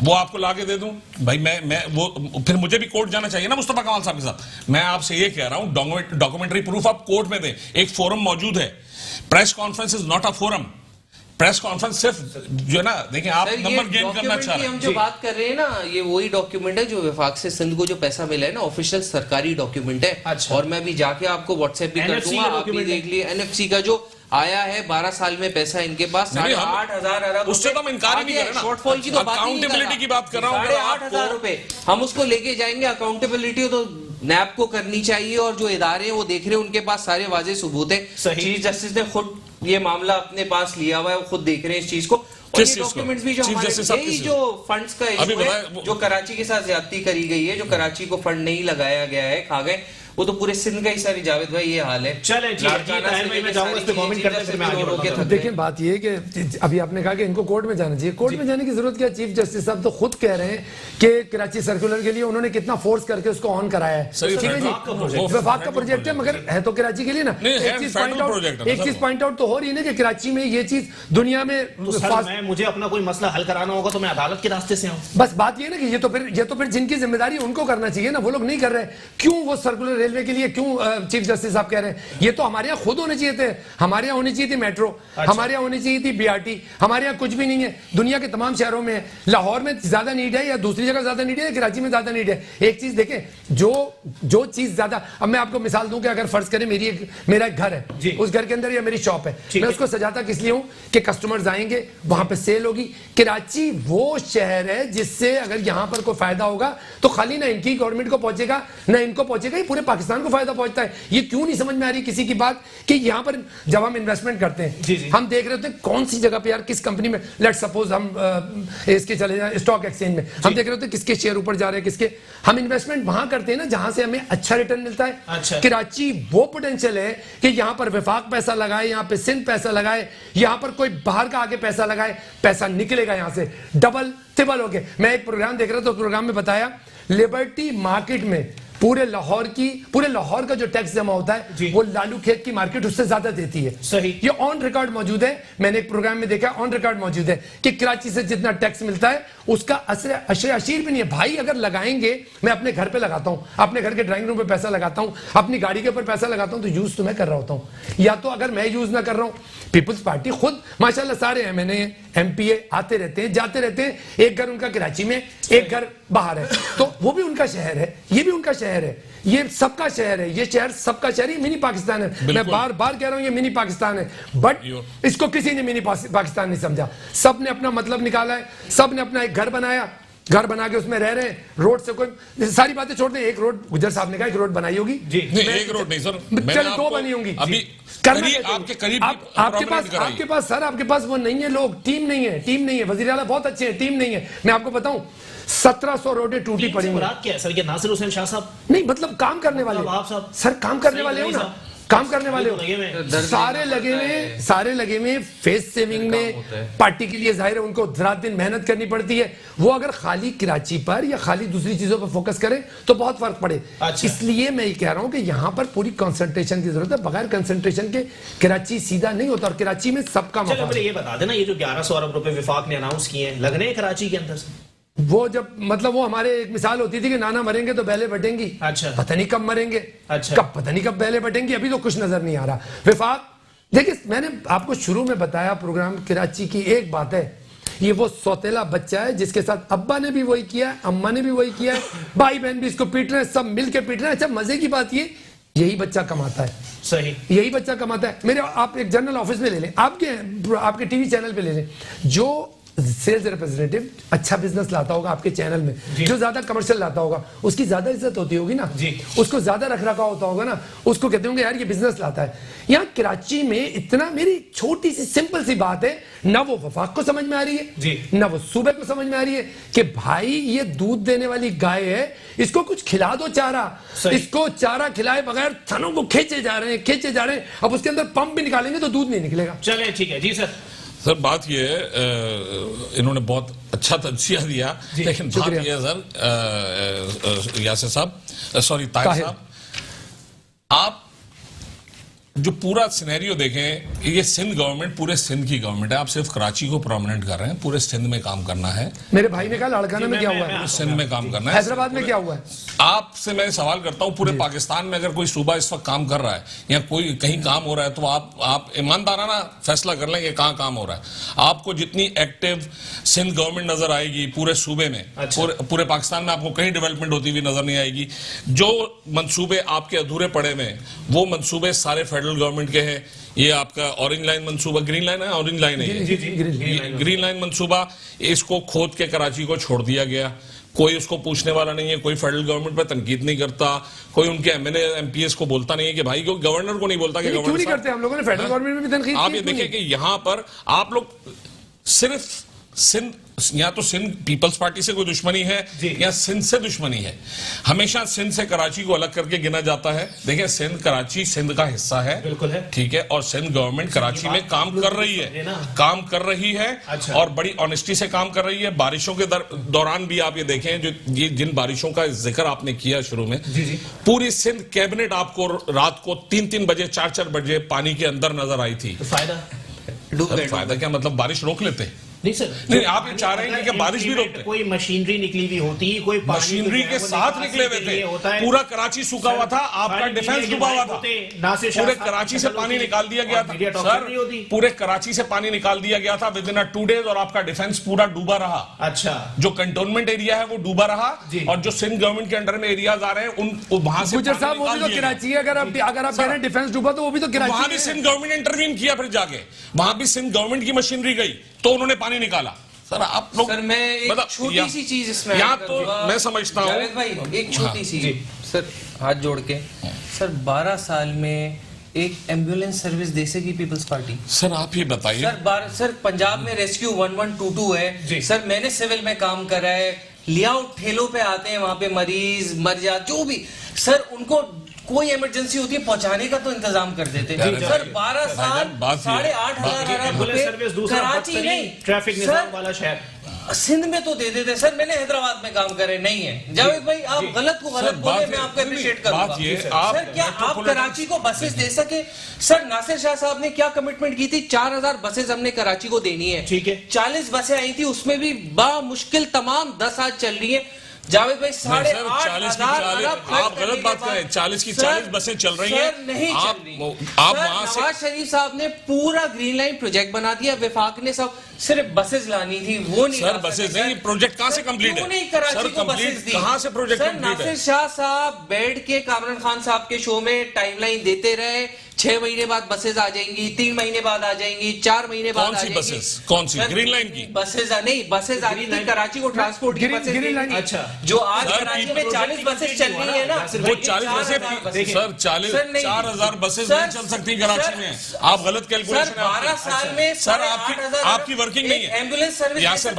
वो आपको लाके दे दूं भाई। मैं वो फिर मुझे भी कोर्ट जाना चाहिए ना मुस्तफा कमाल साहब के साथ। मैं आपसे ये कह रहा हूं डॉक्यूमेंट्री प्रूफ आप कोर्ट में दें, एक फोरम मौजूद है, press conference is not a forum, press conference सिर्फ जो है ना, देखिए आप नंबर गेन करना चाह रहे हैं। हम जो बात कर रहे हैं ना, ये वही डॉक्यूमेंट है जो विफाक से सिंध को जो पैसा मिला है ना, ऑफिशियल सरकारी डॉक्यूमेंट है। अच्छा। और मैं भी जाके आपको व्हाट्सएप भी कर दूंगा, आप भी देख लिए। एनएफसी का जो आया है 12 साल में पैसा इनके पास 8,500 अरब, उससे तो हम इनकार ही नहीं कर रहे ना, शॉर्टफॉल की तो अकाउंटेबिलिटी की बात कर रहा हूं। 8,500 रुपए हम उसको लेके जाएंगे, अकाउंटेबिलिटी तो नैब को करनी चाहिए, और जो इदारे हैं वो देख रहे हैं, उनके पास सारे वाजे सबूत है। चीफ जस्टिस ने खुद ये मामला अपने पास लिया हुआ है, वो खुद देख रहे हैं इस चीज को, और ये डॉक्यूमेंट्स भी जो हमारे यही जो फंड्स का इशू है, जो कराची के साथ ज्यादती करी गई है, जो कराची को फंड नहीं लगाया गया है, खा गए, वो तो पूरे सिंध का ही सारी जावेद भाई ये हाल है। चले देखिए बात ये कि अभी आपने कहा कि इनको कोर्ट में जाना चाहिए, कोर्ट में जाने की जरूरत क्या? चीफ जस्टिस साहब तो खुद कह रहे हैं कि कराची सर्कुलर के लिए उन्होंने कितना फोर्स करके उसको ऑन कराया है। ठीक है जी, विफाक का प्रोजेक्ट है, मगर है तो कराची के लिए ना। एक चीज पॉइंट आउट तो हो रही है ना कि कराची में ये चीज दुनिया में मुझे अपना कोई मसला हल कराना होगा तो मैं अदालत के रास्ते से आऊं। बस बात ये ना कि ये तो फिर जिनकी जिम्मेदारी उनको करना चाहिए ना, वो लोग नहीं कर रहे। क्यों वो सर्कुलर रेलवे के लिए क्यों चीफ जस्टिस साहब कह रहे हैं? ये तो हमारे यहाँ खुद होने चाहिए थे, हमारे यहाँ होनी चाहिए थी मेट्रो, हमारे यहाँ होनी चाहिए थी बीआरटी, हमारे यहाँ कुछ भी नहीं है। दुनिया के तमाम शहरों में, लाहौर में ज्यादा नीड है या दूसरी जगह ज्यादा नीड है, कराची में ज्यादा नीड है। एक चीज देखें, जो चीज ज्यादा, अब मैं आपको मिसाल दूं कि अगर फर्ज करें मेरा एक घर है, उस घर के अंदर या मेरी शॉप है, मैं उसको सजाता किस लिए हूं कि कस्टमर्स आएंगे, वहां पे सेल होगी। कराची वो शहर है जिससे अगर यहां पर कोई फायदा होगा तो खाली ना इनकी गवर्नमेंट को पहुंचेगा, ना इनको पहुंचेगा, ये पूरे पाकिस्तान को फायदा पहुंचता है। ये क्यों नहीं समझ में आ रही किसी की बात कि यहाँ पर जब हम इन्वेस्टमेंट करते हैं, हम देख रहे होते हैं कौन सी जगह पे यार किस कंपनी में, लेट सपोज हम इसके चले जाए स्टॉक एक्सचेंज में, हम देख रहे होते हैं किसके शेयर ऊपर जा रहे हैं, किसके, हम इन्वेस्टमेंट वहां करते हैं ना जहां से हमें अच्छा रिटर्न मिलता है। अच्छा। कराची वो पोटेंशियल है कि यहाँ पर विफाक पैसा लगाए, यहाँ पे सिंध पैसा लगाए, यहाँ पर कोई बाहर का आके पैसा लगाए, पैसा निकलेगा यहाँ से डबल ट्रिपल होके। मैं एक प्रोग्राम देख रहा था, प्रोग्राम में बताया लिबर्टी मार्केट में पूरे लाहौर का जो टैक्स जमा होता है वो लालू खेत की मार्केट उससे ज्यादा देती है। सही। ये ऑन रिकॉर्ड मौजूद है, मैंने एक प्रोग्राम में देखा, ऑन रिकॉर्ड मौजूद है कि कराची से जितना टैक्स मिलता है उसका अशरे अशीर भी नहीं है। भाई अगर लगाएंगे, मैं अपने घर पे लगाता हूं, अपने घर के ड्राइंग रूम पे पैसा लगाता हूं, अपनी गाड़ी के ऊपर पैसा लगाता हूं, तो यूज तो मैं कर रहा होता हूं। या तो अगर मैं यूज ना कर रहा हूं, पीपल्स पार्टी खुद माशाल्लाह सारे एमएनए एमपीए आते रहते हैं, जाते रहते हैं, एक घर उनका कराची में, एक घर बाहर है, तो वो भी उनका शहर है, ये भी उनका शहर है, ये सबका शहर है, ये शहर सबका शहर, ये मिनी पाकिस्तान है। मैं बार बार कह रहा हूं ये मिनी पाकिस्तान है, बट इसको किसी ने मिनी पाकिस्तान नहीं समझा। सब ने अपना मतलब निकाला है, सब ने अपना एक घर बनाया, घर बना के उसमें रह रहे हैं। रोड से कोई सारी बातें छोड़ दें, एक रोड गुजर साहब ने कहा एक रोड बनाई होगी, एक रोड नहीं सर, चलो दो बनी होंगी अभी आपके करीब आपके पास सर, आपके पास वो नहीं है लोग, टीम नहीं है, वजीर आला बहुत अच्छे हैं, टीम नहीं है। मैं आपको बताऊं 1700 रोडें टूटी पड़ी हैं। क्या है सर, ये नासिर हुसैन शाह साहब नहीं, मतलब काम करने वाले सर, काम करने वाले हो ना, काम करने वाले हो, सारे लगे हुए फेस सेविंग में, पार्टी के लिए जाहिर है उनको रात दिन मेहनत करनी पड़ती है। वो अगर खाली कराची पर या खाली दूसरी चीजों पर फोकस करें तो बहुत फर्क पड़े। अच्छा। इसलिए मैं ये कह रहा हूं कि यहाँ पर पूरी कंसंट्रेशन की जरूरत है, बगैर कंसंट्रेशन के कराची सीधा नहीं होता, और कराची में सबका चलो मुझे ये बता देना, ये जो 1100 अरब रुपए विफाक ने अनाउंस किए हैं, लगने हैं कराची के अंदर से? वो जब मतलब वो हमारे एक मिसाल होती थी कि नाना मरेंगे तो बैले बटेंगी। अच्छा। पता नहीं कब मरेंगे, अच्छा। कब पता नहीं कब बैले बटेंगी, अभी तो कुछ नजर नहीं आ रहा। विफाक देखिए, मैंने आपको शुरू में बताया प्रोग्राम, कराची की एक बात है, ये वो सौतेला बच्चा है जिसके साथ अब्बा ने भी वही किया है, अम्मा ने भी वही किया है, भाई बहन भी इसको पीट रहे हैं, सब मिलकर पीट रहे हैं। अच्छा, मजे की बात ये, यही बच्चा कमाता है। सही, यही बच्चा कमाता है। मेरे आप एक जनरल ऑफिस में ले लें, आपके टीवी चैनल पे ले लें, जो सेल्स रिप्रेजेंटेटिव अच्छा बिजनेस लाता होगा आपके चैनल में, जो ज्यादा कमर्शियल लाता होगा, उसकी ज्यादा इज्जत होती होगी ना, उसको ज्यादा रख रखा होता होगा ना, उसको कहते होंगे यार ये बिजनेस लाता है। यहाँ कराची में इतना, मेरी छोटी सी सिंपल सी बात है, ना वो वफाक को समझ में आ रही है, ना वो सूबे को समझ में आ रही है कि भाई ये दूध देने वाली गाय है, इसको कुछ खिला दो चारा, इसको चारा खिलाए बगैर थनों को खींचे जा रहे हैं, अब उसके अंदर पंप भी निकालेंगे तो दूध नहीं निकलेगा। चले ठीक है जी सर, बात ये है, इन्होंने बहुत अच्छा तज्जिया दिया, लेकिन बात ये है सर, यासिर साहब, सॉरी ताहिर साहब, आप जो पूरा सिनेरियो देखें, ये सिंध गवर्नमेंट पूरे सिंध की गवर्नमेंट है, आप सिर्फ कराची को प्रोमिनेंट कर रहे हैं, पूरे सिंध में काम करना है। मेरे भाई ने कहा लाड़काना में क्या हुआ है, सिंध में काम करना है, हैदराबाद में क्या हुआ है। आपसे मैं सवाल करता हूं, पूरे पाकिस्तान में अगर कोई सूबा इस वक्त काम कर रहा है या कोई कहीं काम हो रहा है, तो आप ईमानदाराना फैसला कर लेंगे कहां काम हो रहा है। आपको जितनी एक्टिव सिंध गवर्नमेंट नजर आएगी पूरे सूबे में, पूरे पाकिस्तान में आपको कहीं डेवलपमेंट होती हुई नजर नहीं आएगी। जो मंसूबे आपके अधूरे पड़े में, वो मंसूबे सारे फेडरल गवर्नमेंट के हैं। ये आपका ऑरेंज लाइन मंसूबा, ग्रीन लाइन है, ऑरेंज लाइन है, ग्रीन लाइन मंसूबा, इसको खोद के कराची को छोड़ दिया गया, कोई उसको पूछने वाला नहीं है, कोई फेडरल गवर्नमेंट पर तनकीद नहीं करता, कोई उनके एमएनए एमपीएस को बोलता नहीं है कि भाई, क्यों गवर्नर को नहीं बोलता कि क्यों नहीं करते, हम लोगों ने फेडरल गवर्नमेंट में भी तनकीद की। आप ये देखिए कि यहां पर आप लोग सिर्फ सिंध, या तो सिंध पीपल्स पार्टी से कोई दुश्मनी है या सिंध से दुश्मनी है, हमेशा सिंध से कराची को अलग करके गिना जाता है। देखिए, सिंध कराची सिंध का हिस्सा है, बिल्कुल है, ठीक है, और सिंध गवर्नमेंट कराची में काम कर रही है, अच्छा। और बड़ी ऑनेस्टी से काम कर रही है। बारिशों के दौरान भी आप ये देखें, जो ये जिन बारिशों का जिक्र आपने किया शुरू में, पूरी सिंध कैबिनेट आपको रात को 3-3 बजे 4-4 बजे पानी के अंदर नजर आई थी। फायदा क्या, मतलब बारिश रोक लेते? नहीं सर, नहीं, आप ये चाह रहे हैं कि बारिश भी रोकते, कोई मशीनरी निकली हुई होती, कोई मशीनरी के साथ निकले हुए थे, पूरा कराची सूखा हुआ था, आपका डिफेंस डूबा हुआ था, पूरे कराची से पानी निकाल दिया गया था सर, पूरे कराची से पानी निकाल दिया गया था विद इन 2 डेज, और आपका डिफेंस पूरा डूबा रहा। अच्छा, जो कंटोनमेंट एरिया है वो डूबा रहा, और जो सिंध गवर्नमेंट के अंडर में एरियाज आ रहे हैं उन वहां से गुजर साहब, वो भी तो कराची है। अगर आप कह रहे हैं डिफेंस डूबा, तो वो भी तो कराची, वहां भी सिंध गवर्नमेंट इंटरवीन किया, फिर जाके वहां भी सिंध गवर्नमेंट की मशीनरी गई तो उन्होंने पानी निकाला। सर आप लोग, सर मैं एक छोटी सी चीज इसमें, यहाँ तो मैं समझता हूँ भाई, एक छोटी सी सर, हाथ जोड़ के सर 12 साल में एक एम्बुलेंस सर्विस दे सकी पीपल्स पार्टी? सर आप ही बताइए। सर पंजाब में रेस्क्यू 1122 है सर, मैंने सिविल में काम करा है, लिया ठेलों पे आते हैं, वहां पे मरीज मर जा जो भी सर उनको कोई इमरजेंसी होती है पहुंचाने का तो इंतजाम कर देते हैं सर। 12 साल 8,500 अरब रुपए कराची नहीं, ट्रैफिक निजाम वाला शहर सिंध में तो दे देते सर। मैंने हैदराबाद में काम करे, नहीं है। जावेद भाई आप गलत को गलत बोले, मैं आपको अप्रिशिएट करूंगा सर। क्या आप कराची को बसेस दे सके सर? नासिर शाह साहब ने क्या कमिटमेंट की थी? 4,000 बसेस हमने कराची को देनी है, ठीक है। 40 बसें आई थी, उसमें भी मुश्किल तमाम 10 आज चल रही है। जावेद भाई 8,500 अरब आप गलत बात करें। 40 की 40 बसें चल रही हैं, नहीं चल रही। आप वहां से नवाज शरीफ साहब ने पूरा ग्रीन लाइन प्रोजेक्ट बना दिया, विफाक ने सब सिर्फ बसेस लानी थी, वो नहीं सर बसेस नहीं, प्रोजेक्ट कहां से कंप्लीट है? नहीं कराची को बसेस दी, कहां से प्रोजेक्ट कंप्लीट है? नासिर शाह साहब बैठ के कामरान खान साहब के शो में टाइमलाइन देते रहे, 6 महीने बाद बसेस आ जाएंगी, 3 महीने बाद आ जाएंगी, 4 महीने बाद आ जाएंगी। बसेस कौन सी? ग्रीन लाइन की बसेस नहीं, बसेस आ रही थी कराची को ट्रांसपोर्ट की बसेस। अच्छा, जो आज कराची में 40 बसेस चल रही है ना, वो 40 बसेस सर 4,000 बसेस नहीं चल सकती कराची में। आप गलत कैलकुलेशन है। 12 साल में सर आपकी वर्किंग नहीं है। एम्बुलेंस सर्विस यासिर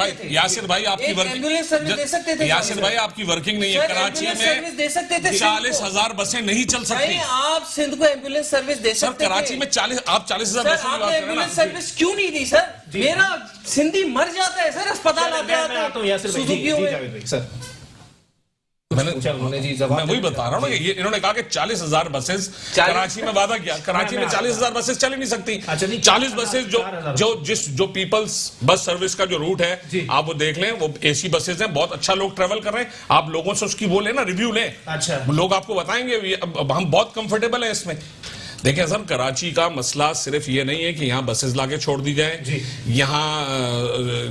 भाई आपकी वर्किंग, एम्बुलेंस सर्विस दे सकते थे। यासिर भाई आपकी वर्किंग नहीं है। कराची में दे सकते थे 40,000 बसें नहीं चल सकती। आप सिंध को एम्बुलेंस सर्विस दे सर सकते थे। कराची में 40,000 बसें की बात करें ना। एम्बुलेंस सर्विस क्यों नहीं दी सर? मेरा सिंधी मर जाता है सर, अस्पताल आते हैं सर। मैं वही बता रहा हूँ ना, ये इन्होंने कहा कि 40,000 बसेस कराची में वादा किया। कराची में 40,000 बसेस चल ही नहीं सकती। 40 बसेस जो पीपल्स बस सर्विस का जो रूट है आप वो देख लें, वो एसी बसेस हैं, बहुत अच्छा लोग ट्रेवल कर रहे हैं। आप लोगों से उसकी वो लेना रिव्यू लें, अच्छा लोग आपको बताएंगे हम बहुत कंफर्टेबल हैं इसमें। देखिए सर कराची का मसला सिर्फ ये नहीं है कि यहाँ बसेस लाके छोड़ दी जाए, यहाँ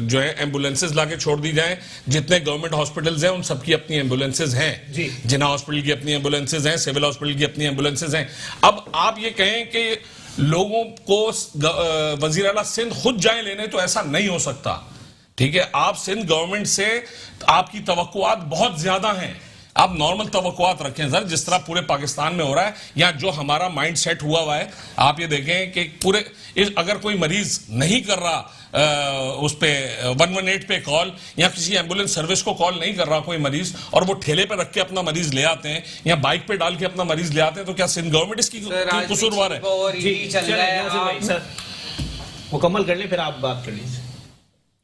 जो है एम्बुलेंसेज लाके छोड़ दी जाए। जितने गवर्नमेंट हॉस्पिटल्स हैं उन सबकी अपनी एम्बुलेंसेज हैं, जिन्ना हॉस्पिटल की अपनी एम्बुलेंसेज हैं, सिविल हॉस्पिटल की अपनी एम्बुलेंसेज हैं। अब आप ये कहें कि लोगों को वजीर आला सिंध खुद जाए लेने, तो ऐसा नहीं हो सकता। ठीक है, आप सिंध गवर्नमेंट से आपकी तवक्कुआत बहुत ज्यादा हैं। आप नॉर्मल तवक्कुआत रखें सर, जिस तरह पूरे पाकिस्तान में हो रहा है या जो हमारा माइंड सेट हुआ हुआ है। आप ये देखें कि पूरे अगर कोई मरीज नहीं कर रहा उस पे 118 पे कॉल या किसी एम्बुलेंस सर्विस को कॉल नहीं कर रहा कोई मरीज, और वो ठेले पे रख के अपना मरीज ले आते हैं या बाइक पे डाल के अपना मरीज ले आते हैं, तो क्या सिंध गवर्नमेंट इसकी कसूरवार है? मुकम्मल कर ले फिर आप बात कर लीजिए।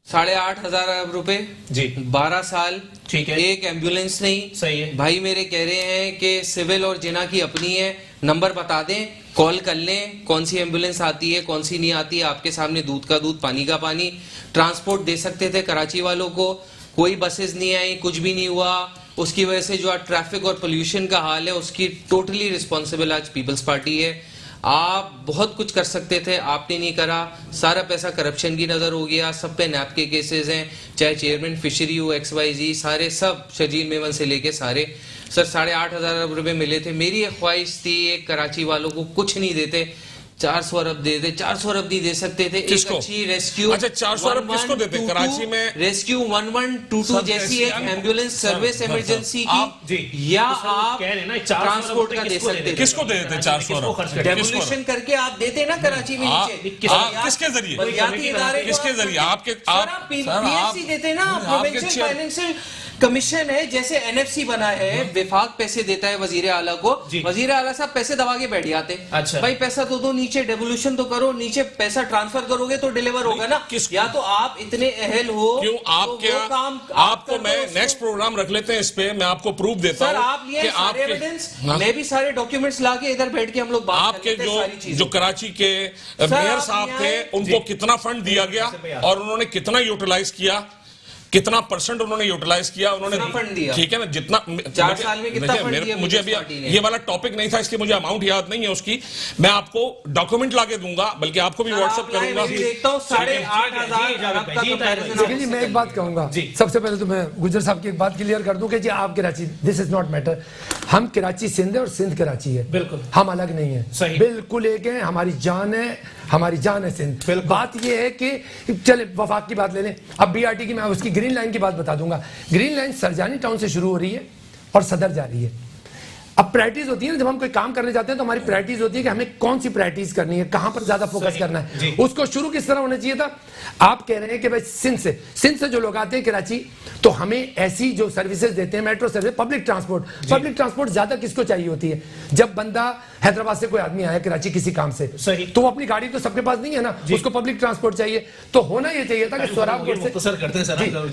8,500 अरब रुपए जी, 12 साल, ठीक है। एक एम्बुलेंस नहीं, सही है भाई। मेरे कह रहे हैं कि सिविल और जिना की अपनी है, नंबर बता दें, कॉल कर लें, कौन सी एम्बुलेंस आती है कौन सी नहीं आती है। आपके सामने दूध का दूध पानी का पानी। ट्रांसपोर्ट दे सकते थे कराची वालों को, कोई बसेस नहीं आई, कुछ भी नहीं हुआ। उसकी वजह से जो आज ट्रैफिक और पोल्यूशन का हाल है उसकी टोटली रिस्पॉन्सिबल आज पीपल्स पार्टी है। आप बहुत कुछ कर सकते थे, आपने नहीं करा। सारा पैसा करप्शन की नजर हो गया, सब पे नैप के केसेस हैं, चाहे चेयरमैन फिशरी हो, XYZ, सारे सब शजील मेमन से लेके सारे। सर 8,500 अरब रुपए मिले थे। मेरी एक ख्वाहिश थी एक कराची वालों को कुछ नहीं देते, 400 अरब दे दे। 400 अरब नहीं दे सकते थे। एक अच्छी रेस्क्यू, अच्छा 400 अरब किसको देते? कराची में रेस्क्यू 1122 जैसी एक एम्बुलेंस सर्विस इमरजेंसी की, या आप ट्रांसपोर्ट का दे सकते थे। किसको दे देते 400 अरब? डेमोलिशन करके आप देते ना कराची में नीचे, किसके जरिए? किसके जरिए? आपके आप PFC देते ना, प्रोविंशियल फाइनेंशियल कमीशन है, जैसे NFC बना है, विफाक पैसे देता है वजीर आला को, वजीर आला साहब पैसे दबा के बैठ जाते। अच्छा भाई पैसा तो दो, नीचे डेवोल्यूशन तो करो, नीचे पैसा ट्रांसफर करोगे तो डिलीवर होगा ना। या तो आप इतने अहल हो, क्यों आप तो क्या काम आपको मैं नेक्स्ट प्रोग्राम रख लेते हैं इस पे, मैं आपको प्रूफ देता हूं। आप लिए सारे एविडेंस, मैं भी सारे डॉक्यूमेंट्स लाके इधर बैठ के हम लोग बात आपके जो कराची के मेयर साहब थे उनको कितना फंड दिया गया और उन्होंने कितना यूटिलाइज किया, कितना % उन्होंने यूटिलाइज किया, उन्होंने फंड दिया, ठीक है ना, जितना 4 साल में कितना फंड दिया। मुझे अभी ये वाला टॉपिक नहीं था, इसलिए मुझे अमाउंट याद नहीं है उसकी। मैं आपको डॉक्यूमेंट लाके दूंगा, बल्कि आपको भी व्हाट्सएप करूंगा। देखता हूं 8,500। लेकिन मैं एक बात कहूंगा, सबसे पहले तो मैं गुजर साहब की एक बात क्लियर कर दूं कि जी आप Karachi, this is not matter. हम कराची सिंध है और सिंध कराची है, बिल्कुल हम अलग नहीं है, बिल्कुल एक है, हमारी जान है, हमारी जान है सिंध। बात ये है कि चले वफाक की बात ले लें, अब BRT की मैं उसकी ग्रीन लाइन की बात बता दूंगा। ग्रीन लाइन सरजानी टाउन से शुरू हो रही है और सदर जा रही है। अब प्रायोरिटीज होती है ना, जब हम कोई काम करने जाते हैं तो हमारी प्रायोरिटीज होती है कि हमें कौन सी प्रायोरिटीज करनी है, कहां पर ज्यादा फोकस करना है। उसको शुरू किस तरह होना चाहिए था? आप कह रहे हैं कि भाई सिंध से जो लोग आते हैं कराची, तो हमें ऐसी जो सर्विसेज देते हैं, मेट्रो सर्विस, पब्लिक ट्रांसपोर्ट ज्यादा किसको चाहिए होती है? जब बंदा हैदराबाद से कोई आदमी आया कराची किसी काम से, तो वो अपनी गाड़ी तो सबके पास नहीं है ना, उसको पब्लिक ट्रांसपोर्ट चाहिए। तो होना ये चाहिए था कि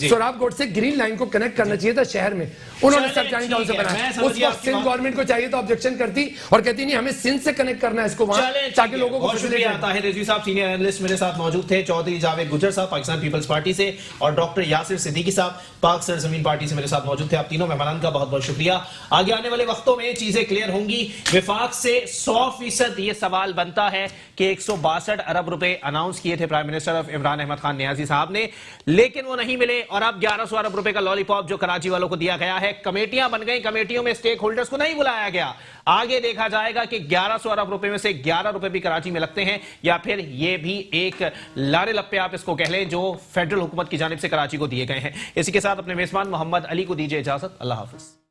सोराब गोड से ग्रीन लाइन को कनेक्ट करना चाहिए था शहर में। उन्होंने सब जॉइंट टाउन से बनाया, उस वक्त सिंध गवर्नमेंट को चाहिए तो ऑब्जेक्शन करती और कहती नहीं, हमें सिंध से कनेक्ट करना है इसको वहां, ताकि लोगों को शुक्रिया। ताहिर रिजवी साहब सीनियर एनालिस्ट मेरे साथ मौजूद थे, चौधरी जावेद गुज्जर साहब पाकिस्तान पीपल्स पार्टी से और डॉक्टर यासिर सिद्दीकी साहब पाक सरजमीन पार्टी से मेरे साथ मौजूद थे। आप तीनों मेहमानान का बहुत बहुत शुक्रिया। आगे आने वाले वक्तों में चीजें क्लियर होंगी। विफाक से 100% ये सवाल बनता है कि 162 अरब रुपए अनाउंस किए थे prime minister of Imran Ahmed Khan Niazi साहब ने, लेकिन वो नहीं मिले। और अब 1100 अरब रुपए का लॉलीपॉप जो कराची वालों को दिया गया है, कमेटियां बन गई, कमेटियों में स्टेक होल्डर्स को नहीं बुलाया गया। आगे देखा जाएगा कि 1100 अरब रुपए में से 11 रुपए भी कराची में लगते हैं या फिर ये भी एक लारे लप्पे आप इसको कह लें जो फेडरल हुकूमत की जानिब से कराची को दिए गए हैं। इसी के साथ अपने मेजबान मोहम्मद अली को दीजिए इजाजत। अल्लाह हाफिज।